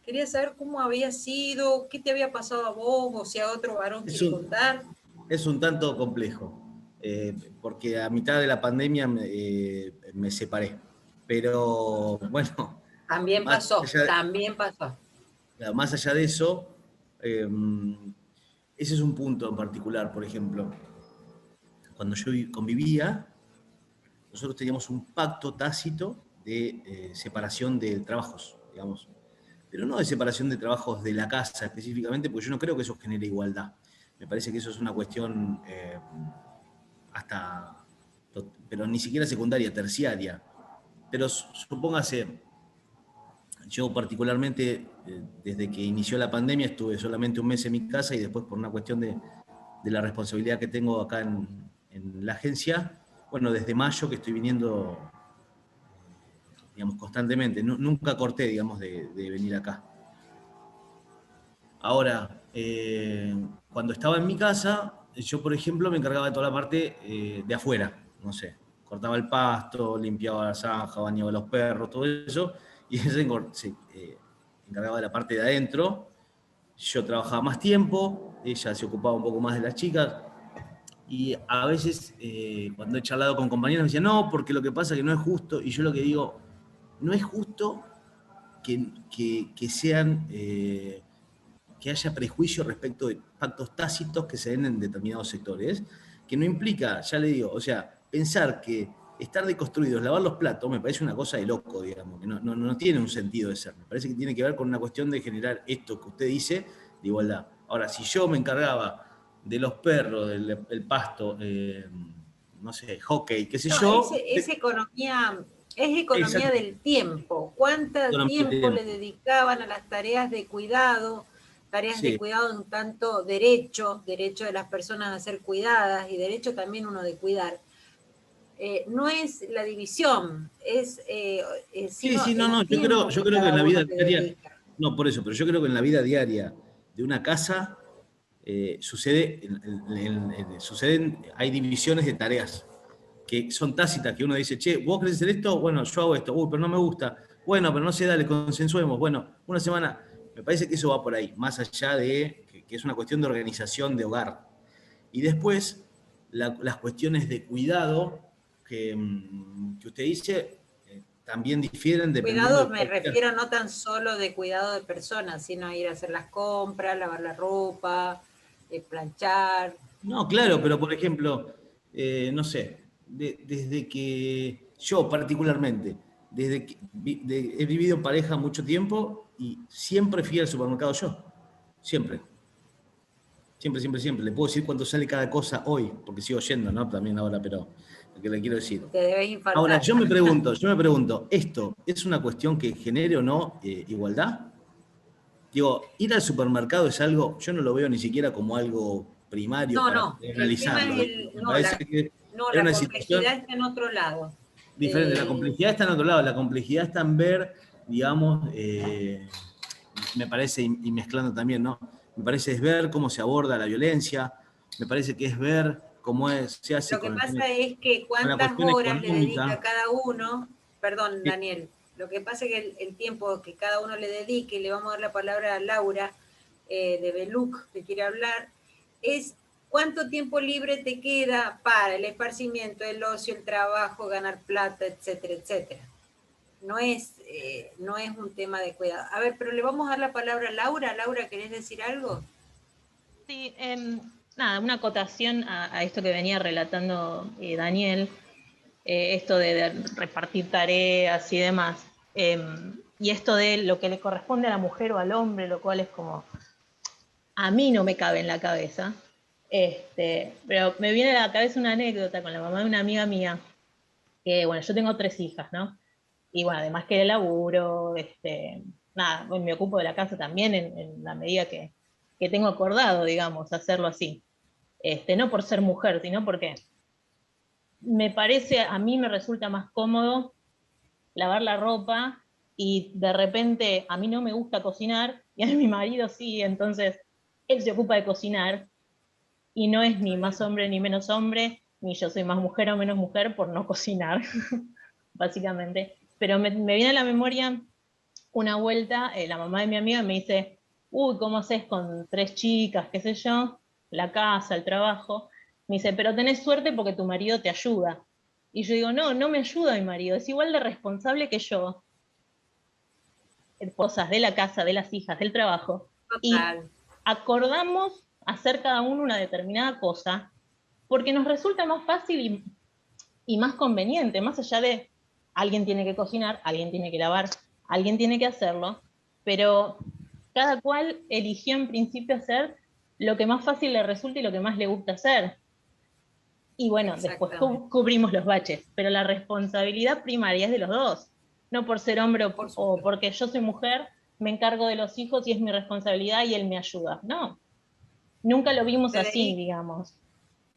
Quería saber cómo había sido, qué te había pasado a vos, o si a otro varón quiere contar. Es un tanto complejo, porque a mitad de la pandemia me separé, pero bueno. También pasó. Más allá de eso, ese es un punto en particular. Por ejemplo, cuando yo convivía, nosotros teníamos un pacto tácito de separación de trabajos, digamos, pero no de separación de trabajos de la casa específicamente, porque yo no creo que eso genere igualdad. Me parece que eso es una cuestión pero ni siquiera secundaria, terciaria. Pero supóngase, yo particularmente, desde que inició la pandemia, estuve solamente un mes en mi casa, y después, por una cuestión de la responsabilidad que tengo acá en la agencia, bueno, desde mayo que estoy viniendo, digamos, constantemente. Nunca corté, digamos, de venir acá. Ahora, cuando estaba en mi casa, yo, por ejemplo, me encargaba de toda la parte de afuera, no sé, cortaba el pasto, limpiaba la zanja, bañaba a los perros, todo eso, y ella se encargaba de la parte de adentro. Yo trabajaba más tiempo, ella se ocupaba un poco más de las chicas, y a veces cuando he charlado con compañeros me decían, no, porque lo que pasa es que no es justo, y yo lo que digo, no es justo que sean... que haya prejuicios respecto de pactos tácitos que se den en determinados sectores, que no implica, ya le digo, o sea, pensar que estar deconstruidos, lavar los platos, me parece una cosa de loco, digamos, que no tiene un sentido de ser. Me parece que tiene que ver con una cuestión de generar esto que usted dice, de igualdad. Ahora, si yo me encargaba de los perros, del pasto, no sé, hockey, qué sé yo... Es economía del tiempo. ¿Cuánto tiempo le dedicaban a las tareas de cuidado tareas Sí. de cuidado un tanto derecho de las personas a ser cuidadas y derecho también uno de cuidar. No es la división, es Sí, sino sí, no, el no, tiempo yo que creo que en cada la uno vida le diaria, dedica. no por eso, pero yo creo que en la vida diaria de una casa hay divisiones de tareas que son tácitas, que uno dice, che, ¿vos querés hacer esto? Bueno, yo hago esto. Uy, pero no me gusta. Bueno, pero no sé, dale, consensuemos. Bueno, una semana. Me parece que eso va por ahí, más allá de que es una cuestión de organización de hogar. Y después, las cuestiones de cuidado que usted dice también difieren dependiendo Cuidados de me cuál sea. refiero no tan solo de cuidado de personas, sino a ir a hacer las compras, lavar la ropa, planchar. No, claro, pero por ejemplo, no sé, desde que yo particularmente, desde que he vivido en pareja mucho tiempo y siempre fui al supermercado yo. Siempre. Siempre, siempre, siempre. Le puedo decir cuánto sale cada cosa hoy, porque sigo yendo, ¿no? También ahora, pero lo que le quiero decir. Te debes Ahora, infartar. yo me pregunto, ¿esto es una cuestión que genere o no igualdad? Digo, ir al supermercado es algo, yo no lo veo ni siquiera como algo primario No, para no, poder el tema analizarlo. es Me no, parece que no, es la una situación complejidad está en otro lado. diferente. La complejidad está en otro lado, la complejidad está en ver, digamos, me parece, y mezclando también, ¿no? Me parece es ver cómo se aborda la violencia, me parece que es ver cómo se hace Lo que pasa es que con la cuántas cuestión horas le dedica económica. cada uno, perdón, que- Daniel, lo que pasa es que el tiempo que cada uno le dedique, le vamos a dar la palabra a Laura de Beluc, que quiere hablar, es cuánto tiempo libre te queda para el esparcimiento, el ocio, el trabajo, ganar plata, etcétera, etcétera. No es un tema de cuidado. A ver, pero le vamos a dar la palabra a Laura. Laura, ¿querés decir algo? Sí, nada, una acotación a esto que venía relatando Daniel, esto de repartir tareas y demás, y esto de lo que le corresponde a la mujer o al hombre, lo cual es como, a mí no me cabe en la cabeza, pero me viene a la cabeza una anécdota con la mamá de una amiga mía, que bueno, yo tengo 3 hijas, ¿no? Y bueno, además que el laburo, nada, bueno, me ocupo de la casa también en la medida que tengo acordado, digamos, hacerlo así. No por ser mujer, sino porque me parece, a mí me resulta más cómodo lavar la ropa y de repente a mí no me gusta cocinar y a mi marido sí, entonces él se ocupa de cocinar y no es ni más hombre ni menos hombre, ni yo soy más mujer o menos mujer por no cocinar, básicamente. Pero me viene a la memoria una vuelta, la mamá de mi amiga me dice, uy, ¿cómo haces con 3 chicas, qué sé yo? La casa, el trabajo. Me dice, pero tenés suerte porque tu marido te ayuda. Y yo digo, no, no me ayuda mi marido, es igual de responsable que yo, en cosas de la casa, de las hijas, del trabajo. Y Total. acordamos hacer cada uno una determinada cosa porque nos resulta más fácil y más conveniente, más allá de alguien tiene que cocinar, alguien tiene que lavar, alguien tiene que hacerlo, pero cada cual eligió en principio hacer lo que más fácil le resulta y lo que más le gusta hacer. Y bueno, después cubrimos los baches, pero la responsabilidad primaria es de los dos. No por ser hombre o porque yo soy mujer, me encargo de los hijos y es mi responsabilidad y él me ayuda. No, nunca lo vimos así, digamos.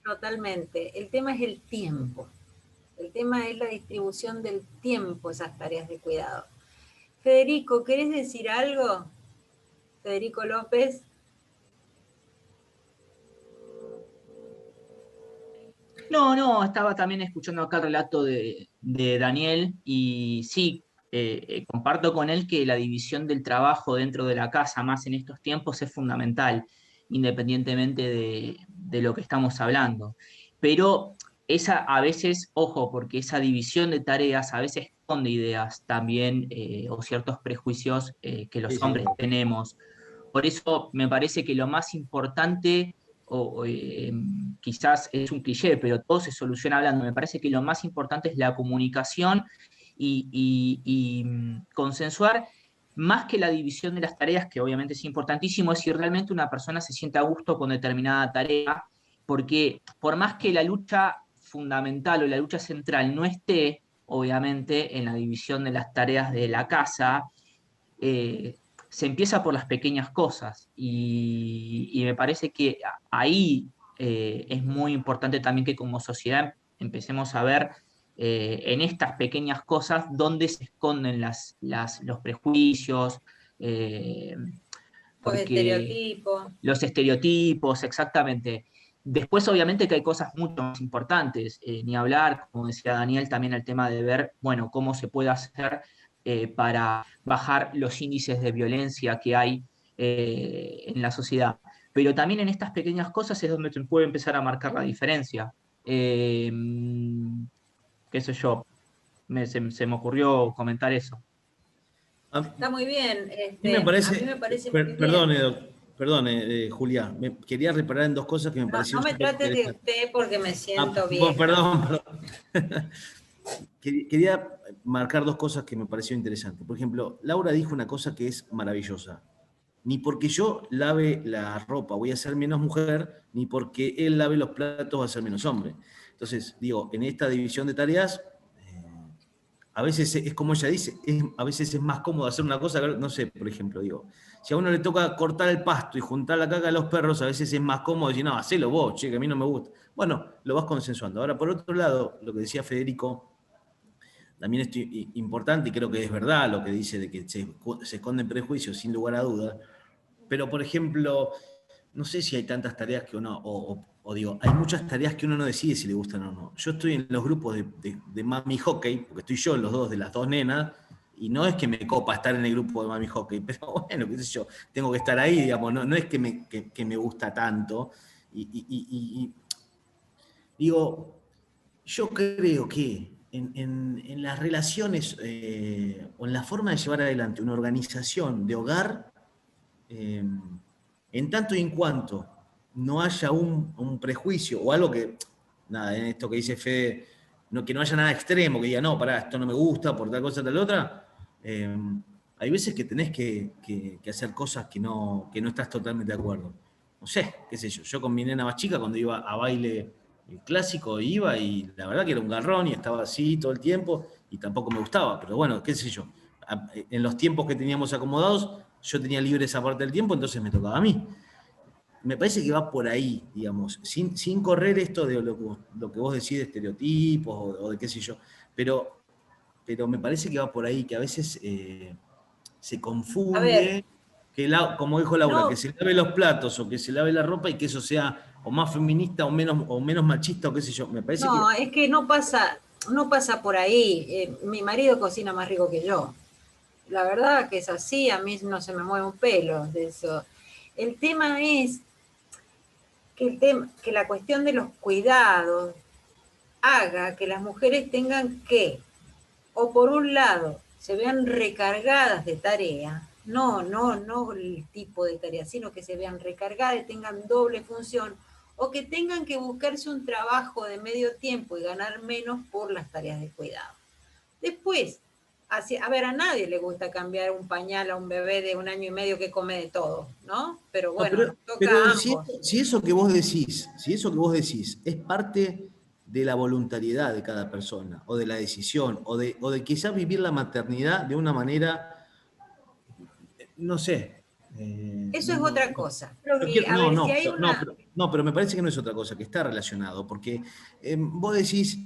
Totalmente. El tema es el tiempo. El tema es la distribución del tiempo, esas tareas de cuidado. Federico, ¿querés decir algo? Federico López. No, estaba también escuchando acá el relato de Daniel y sí, comparto con él que la división del trabajo dentro de la casa, más en estos tiempos, es fundamental, independientemente de lo que estamos hablando. Pero esa a veces, ojo, porque esa división de tareas a veces esconde ideas también o ciertos prejuicios que los Sí, sí. hombres tenemos. Por eso me parece que lo más importante quizás es un cliché, pero todo se soluciona hablando. Me parece que lo más importante es la comunicación y consensuar más que la división de las tareas, que obviamente es importantísimo, es si realmente una persona se siente a gusto con determinada tarea, porque por más que la lucha fundamental o la lucha central no esté, obviamente, en la división de las tareas de la casa, se empieza por las pequeñas cosas y me parece que ahí es muy importante también que como sociedad empecemos a ver en estas pequeñas cosas dónde se esconden los prejuicios, eh, Los porque estereotipos. los estereotipos, exactamente. Después, obviamente, que hay cosas mucho más importantes, ni hablar, como decía Daniel, también el tema de ver, bueno, cómo se puede hacer para bajar los índices de violencia que hay en la sociedad. Pero también en estas pequeñas cosas es donde se puede empezar a marcar la diferencia. Eh, qué sé yo, se me ocurrió comentar eso. Está muy bien. A mí me A parece, mí me parece muy bien. perdone, Julia, quería reparar en dos cosas que me No, parecieron no me súper trates de interesantes. usted porque me siento Bueno, vieja. perdón. Quería marcar dos cosas que me parecieron interesantes. Por ejemplo, Laura dijo una cosa que es maravillosa. Ni porque yo lave la ropa voy a ser menos mujer, ni porque él lave los platos va a ser menos hombre. Entonces, digo, en esta división de tareas, a veces es como ella dice, a veces es más cómodo hacer una cosa, no sé, por ejemplo, digo, si a uno le toca cortar el pasto y juntar la caca de los perros, a veces es más cómodo decir, no, hacelo vos, che, que a mí no me gusta. Bueno, lo vas consensuando. Ahora, por otro lado, lo que decía Federico, también es importante y creo que es verdad lo que dice de que se esconden prejuicios, sin lugar a dudas. Pero, por ejemplo, no sé si hay tantas tareas que uno, o digo, hay muchas tareas que uno no decide si le gustan o no. Yo estoy en los grupos de Mami Hockey, porque estoy yo en los dos de las dos nenas, y no es que me copa estar en el grupo de Mami Hockey, pero bueno, qué sé yo, tengo que estar ahí, digamos, no es que me gusta tanto. Y digo, yo creo que en las relaciones o en la forma de llevar adelante una organización de hogar, eh, en tanto y en cuanto no haya un prejuicio o algo que, nada, en esto que dice Fede, que no haya nada extremo, que diga, no, pará, esto no me gusta por tal cosa, tal otra, eh, hay veces que tenés que hacer cosas que no estás totalmente de acuerdo. No sé, qué sé yo con mi nena más chica, cuando iba a baile clásico, iba y la verdad que era un garrón y estaba así todo el tiempo y tampoco me gustaba, pero bueno, qué sé yo. En los tiempos que teníamos acomodados, yo tenía libre esa parte del tiempo, entonces me tocaba a mí. Me parece que va por ahí, digamos, sin correr esto de lo que vos decís de estereotipos o de qué sé yo, pero me parece que va por ahí, que a veces se A ver, confunde, como dijo Laura, que no, se lave los platos o que se lave la ropa y que eso sea o más feminista o menos machista o qué sé yo. Me parece que... no, es que no pasa por ahí. Mi marido cocina más rico que yo. La verdad que es así, a mí no se me mueve un pelo de eso. El tema es que la cuestión de los cuidados haga que las mujeres tengan que, o por un lado, se vean recargadas de tarea, no el tipo de tarea, sino que se vean recargadas y tengan doble función, o que tengan que buscarse un trabajo de medio tiempo y ganar menos por las tareas de cuidado. Después, a ver, a nadie le gusta cambiar un pañal a un bebé de 1 año y medio que come de todo, ¿no? Pero No, bueno, nos toca pero a ambos. si eso que vos decís, si eso que vos decís es parte de la voluntariedad de cada persona, o de la decisión, o de quizás vivir la maternidad de una manera, no sé. Eso es otra cosa. Y a No, ver, si no, hay una... no, pero me parece que no es otra cosa, que está relacionado, porque vos decís,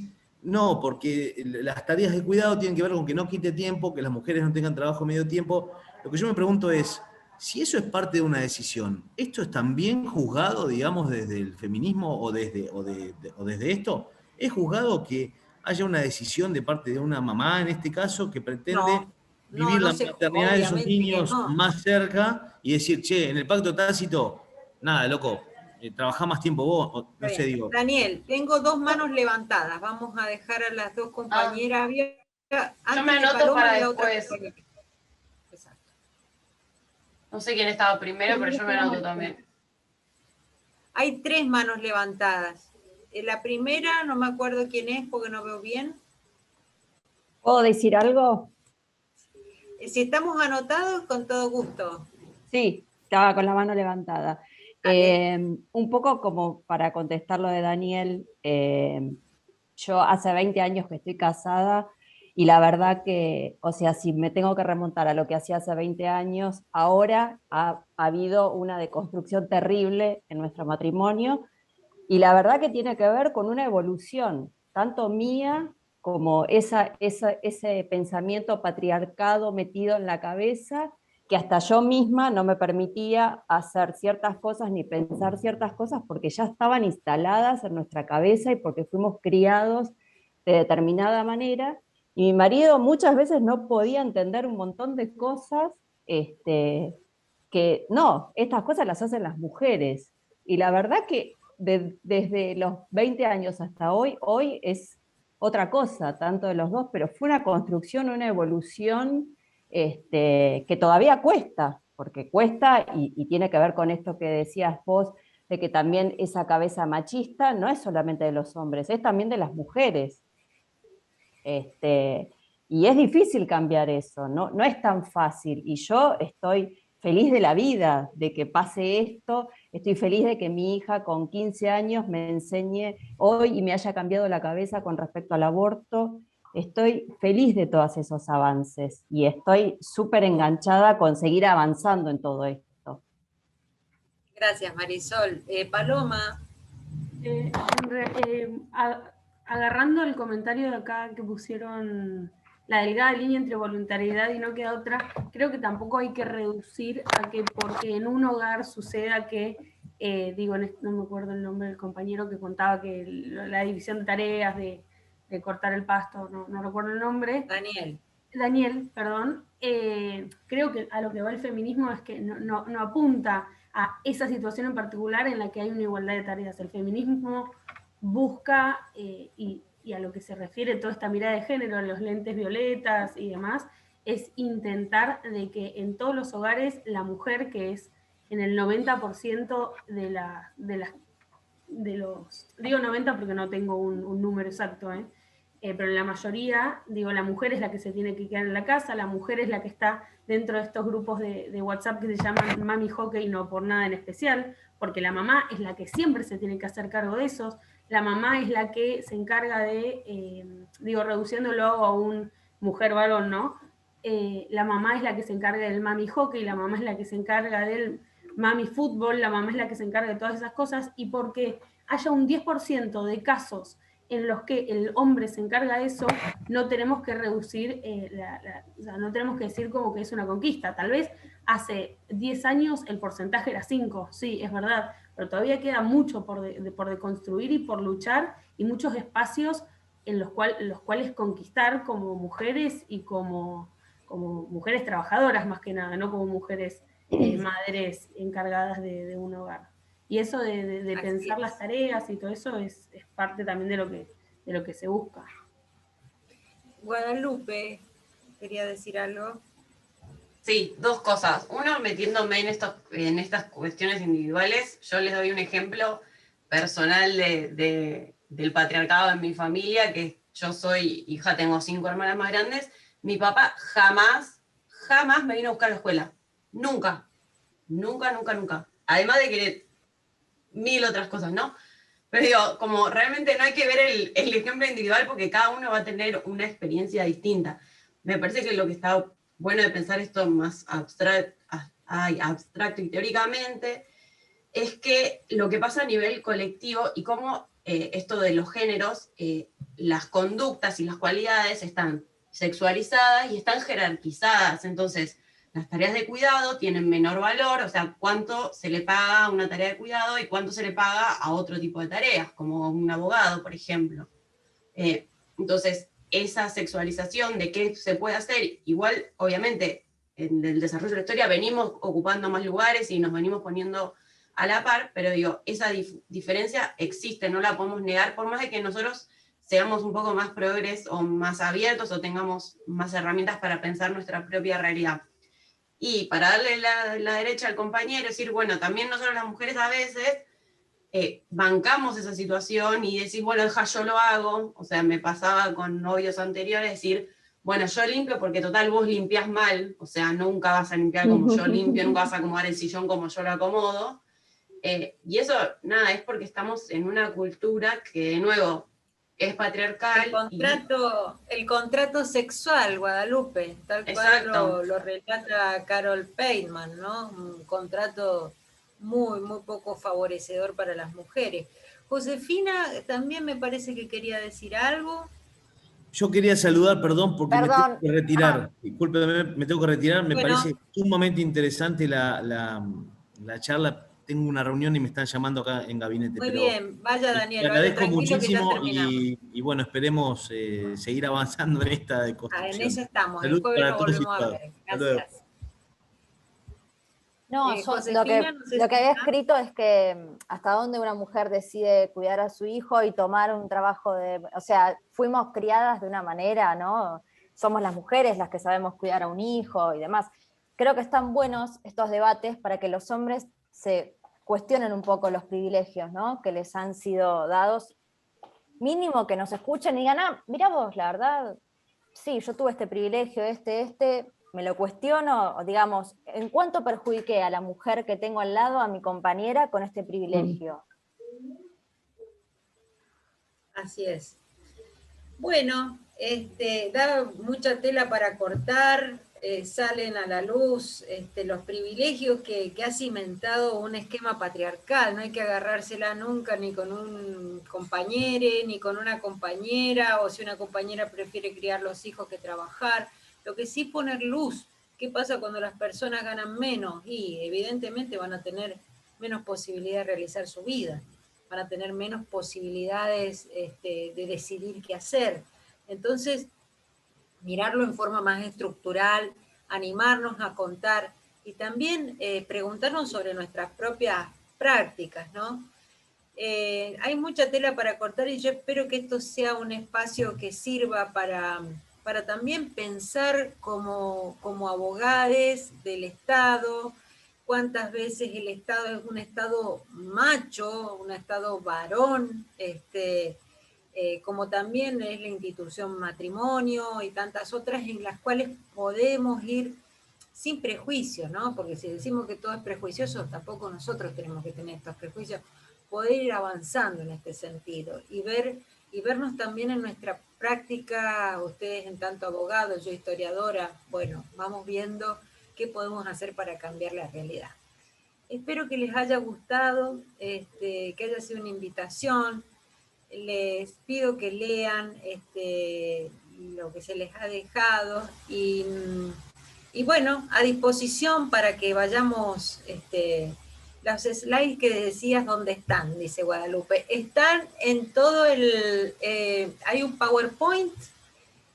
no, porque las tareas de cuidado tienen que ver con que no quite tiempo, que las mujeres no tengan trabajo medio tiempo. Lo que yo me pregunto es, si eso es parte de una decisión, ¿esto es también juzgado, digamos, desde el feminismo o desde esto? ¿Es juzgado que haya una decisión de parte de una mamá, en este caso, que pretende No, vivir no la sé, maternidad de sus obviamente que niños no. más cerca y decir, che, en el pacto tácito, nada, loco, trabajá más tiempo vos, Está no sé, bien. digo. Daniel, tengo 2 manos levantadas. Vamos a dejar a las 2 Ah, compañeras abiertas. yo me Antes de anoto Paloma para y la otra. después. Exacto. No sé quién estaba primero, pero yo me anoto también. Hay 3 manos levantadas. La primera, no me acuerdo quién es porque no veo bien. ¿Puedo decir algo? Si estamos anotados, con todo gusto. Sí, estaba con la mano levantada. Dale. Un poco como para contestar lo de Daniel, yo hace 20 años que estoy casada Y la verdad que, o sea, si me tengo que remontar a lo que hacía hace 20 años, ahora ha habido una deconstrucción terrible en nuestro matrimonio, y la verdad que tiene que ver con una evolución, tanto mía como ese pensamiento patriarcado metido en la cabeza, que hasta yo misma no me permitía hacer ciertas cosas ni pensar ciertas cosas porque ya estaban instaladas en nuestra cabeza y porque fuimos criados de determinada manera. Y mi marido muchas veces no podía entender un montón de cosas, que no, estas cosas las hacen las mujeres. Y la verdad que desde los 20 años hasta hoy es otra cosa, tanto de los dos, pero fue una construcción, una evolución, que todavía cuesta, porque cuesta y tiene que ver con esto que decías vos, de que también esa cabeza machista no es solamente de los hombres, es también de las mujeres. Y es difícil cambiar eso, no es tan fácil. Y yo estoy feliz de la vida, de que pase esto, estoy feliz de que mi hija con 15 años me enseñe hoy y me haya cambiado la cabeza con respecto al aborto. Estoy feliz de todos esos avances y estoy súper enganchada con seguir avanzando en todo esto. Gracias, Marisol. Paloma. Agarrando el comentario de acá que pusieron, la delgada línea entre voluntariedad y no queda otra, creo que tampoco hay que reducir a que porque en un hogar suceda que, no me acuerdo el nombre del compañero que contaba que la división de tareas, de cortar el pasto, no recuerdo el nombre. Daniel, perdón. Creo que a lo que va el feminismo es que no apunta a esa situación en particular en la que hay una igualdad de tareas. El feminismo busca, y a lo que se refiere toda esta mirada de género, los lentes violetas y demás, es intentar de que en todos los hogares la mujer, que es en el 90% de los, digo 90 porque no tengo un número exacto, pero en la mayoría, la mujer es la que se tiene que quedar en la casa, la mujer es la que está dentro de estos grupos de WhatsApp que se llaman Mami Hockey, no por nada en especial, porque la mamá es la que siempre se tiene que hacer cargo de esos, la mamá es la que se encarga de, reduciéndolo a un mujer-varón, ¿no? La mamá es la que se encarga del Mami Hockey, la mamá es la que se encarga del Mami Fútbol, la mamá es la que se encarga de todas esas cosas, y porque haya un 10% de casos en los que el hombre se encarga de eso, no tenemos que reducir, o sea, no tenemos que decir como que es una conquista. Tal vez hace 10 años el porcentaje era 5, sí, es verdad, pero todavía queda mucho por deconstruir y por luchar, y muchos espacios en los cuales conquistar como mujeres y como mujeres trabajadoras más que nada, no como mujeres madres encargadas de un hogar. Y eso de pensar las tareas y todo eso es parte también de lo que se busca. Guadalupe, quería decir algo. Sí, dos cosas. Uno, metiéndome en estas cuestiones individuales, yo les doy un ejemplo personal del patriarcado en mi familia, que yo soy hija, tengo 5 hermanas más grandes. Mi papá jamás me vino a buscar a la escuela. Nunca. Además de que 1000 otras cosas, ¿no? Pero digo, como realmente no hay que ver el ejemplo individual porque cada uno va a tener una experiencia distinta. Me parece que lo que está bueno de pensar esto más abstracto y teóricamente es que lo que pasa a nivel colectivo y cómo esto de los géneros, las conductas y las cualidades están sexualizadas y están jerarquizadas. Entonces, las tareas de cuidado tienen menor valor, o sea, cuánto se le paga a una tarea de cuidado y cuánto se le paga a otro tipo de tareas, como un abogado, por ejemplo. Entonces, esa sexualización de qué se puede hacer, igual, obviamente, en el desarrollo de la historia venimos ocupando más lugares y nos venimos poniendo a la par, pero digo, esa diferencia existe, no la podemos negar, por más de que nosotros seamos un poco más progres o más abiertos o tengamos más herramientas para pensar nuestra propia realidad. Y para darle la derecha al compañero, decir, bueno, también nosotros las mujeres a veces bancamos esa situación y decís, bueno, yo lo hago. O sea, me pasaba con novios anteriores decir, bueno, yo limpio porque total vos limpiás mal, o sea, nunca vas a limpiar como yo limpio, nunca vas a acomodar el sillón como yo lo acomodo. Y eso, nada, es porque estamos en una cultura que, de nuevo, es patriarcal. El contrato sexual, Guadalupe, tal cual lo relata Carol Pateman, ¿no? Un contrato muy, muy poco favorecedor para las mujeres. Josefina también me parece que quería decir algo. Yo quería saludar, perdón, porque me tengo que retirar. Ajá. Discúlpeme, me tengo que retirar. Me Bueno. parece sumamente interesante la charla. Tengo una reunión y me están llamando acá en gabinete. Muy pero bien, vaya Daniel, te vaya agradezco tranquilo que ya muchísimo terminamos. y bueno, esperemos seguir avanzando en esta En construcción. eso estamos, el Salud jueves para nos todos y volvemos a todas. ver. Hasta luego. Gracias. No, Josefina, no sé lo si que había está. escrito es que hasta dónde una mujer decide cuidar a su hijo y tomar un trabajo o sea, fuimos criadas de una manera, ¿no? Somos las mujeres las que sabemos cuidar a un hijo y demás. Creo que están buenos estos debates para que los hombres se cuestionen un poco los privilegios, ¿no? Que les han sido dados. Mínimo que nos escuchen y digan, ah, mira vos, la verdad, sí, yo tuve este privilegio, me lo cuestiono, digamos, ¿en cuánto perjudiqué a la mujer que tengo al lado, a mi compañera, con este privilegio? Así es. Bueno, da mucha tela para cortar, salen a la luz los privilegios que ha cimentado un esquema patriarcal. No hay que agarrársela nunca ni con un compañero, ni con una compañera, o si una compañera prefiere criar los hijos que trabajar. Lo que sí poner luz. ¿Qué pasa cuando las personas ganan menos? Y evidentemente van a tener menos posibilidad de realizar su vida, van a tener menos posibilidades de decidir qué hacer. Entonces, mirarlo en forma más estructural, animarnos a contar y también preguntarnos sobre nuestras propias prácticas, ¿no? Hay mucha tela para cortar y yo espero que esto sea un espacio que sirva para también pensar como abogados del Estado, cuántas veces el Estado es un Estado macho, un Estado varón, como también es la institución matrimonio y tantas otras en las cuales podemos ir sin prejuicios, ¿no? Porque si decimos que todo es prejuicioso, tampoco nosotros tenemos que tener estos prejuicios, poder ir avanzando en este sentido y vernos también en nuestra práctica, ustedes en tanto abogados, yo historiadora, bueno, vamos viendo qué podemos hacer para cambiar la realidad. Espero que les haya gustado, que haya sido una invitación. Les pido que lean lo que se les ha dejado y bueno, a disposición para que vayamos, los slides que decías, ¿dónde están? Dice Guadalupe. Están en todo hay un PowerPoint.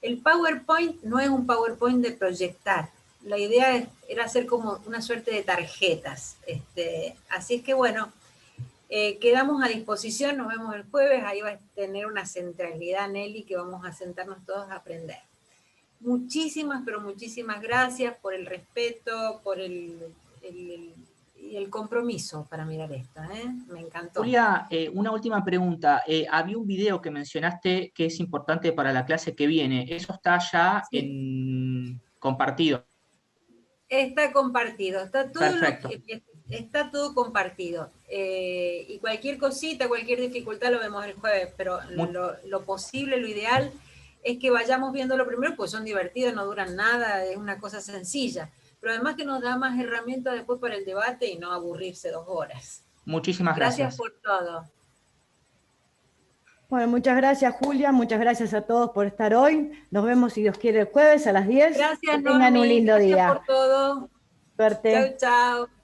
El PowerPoint no es un PowerPoint de proyectar. La idea era hacer como una suerte de tarjetas. Así es que bueno, quedamos a disposición, nos vemos el jueves, ahí va a tener una centralidad Nelly que vamos a sentarnos todos a aprender. Muchísimas, pero muchísimas gracias por el respeto, por el compromiso para mirar esto, me encantó. Julia, una última pregunta. Había un video que mencionaste que es importante para la clase que viene. ¿Eso está ya compartido? Está compartido, está todo, perfecto. Está todo compartido. Y cualquier cosita, cualquier dificultad lo vemos el jueves, pero lo posible, lo ideal es que vayamos viéndolo primero, pues son divertidos, no duran nada, es una cosa sencilla. Pero además que nos da más herramientas después para el debate y no aburrirse 2 horas. Muchísimas gracias. Gracias por todo. Bueno, muchas gracias Julia, muchas gracias a todos por estar hoy. Nos vemos si Dios quiere el jueves a las 10. Gracias, que tengan un lindo día. Gracias por todo. Suerte. Chau, chau.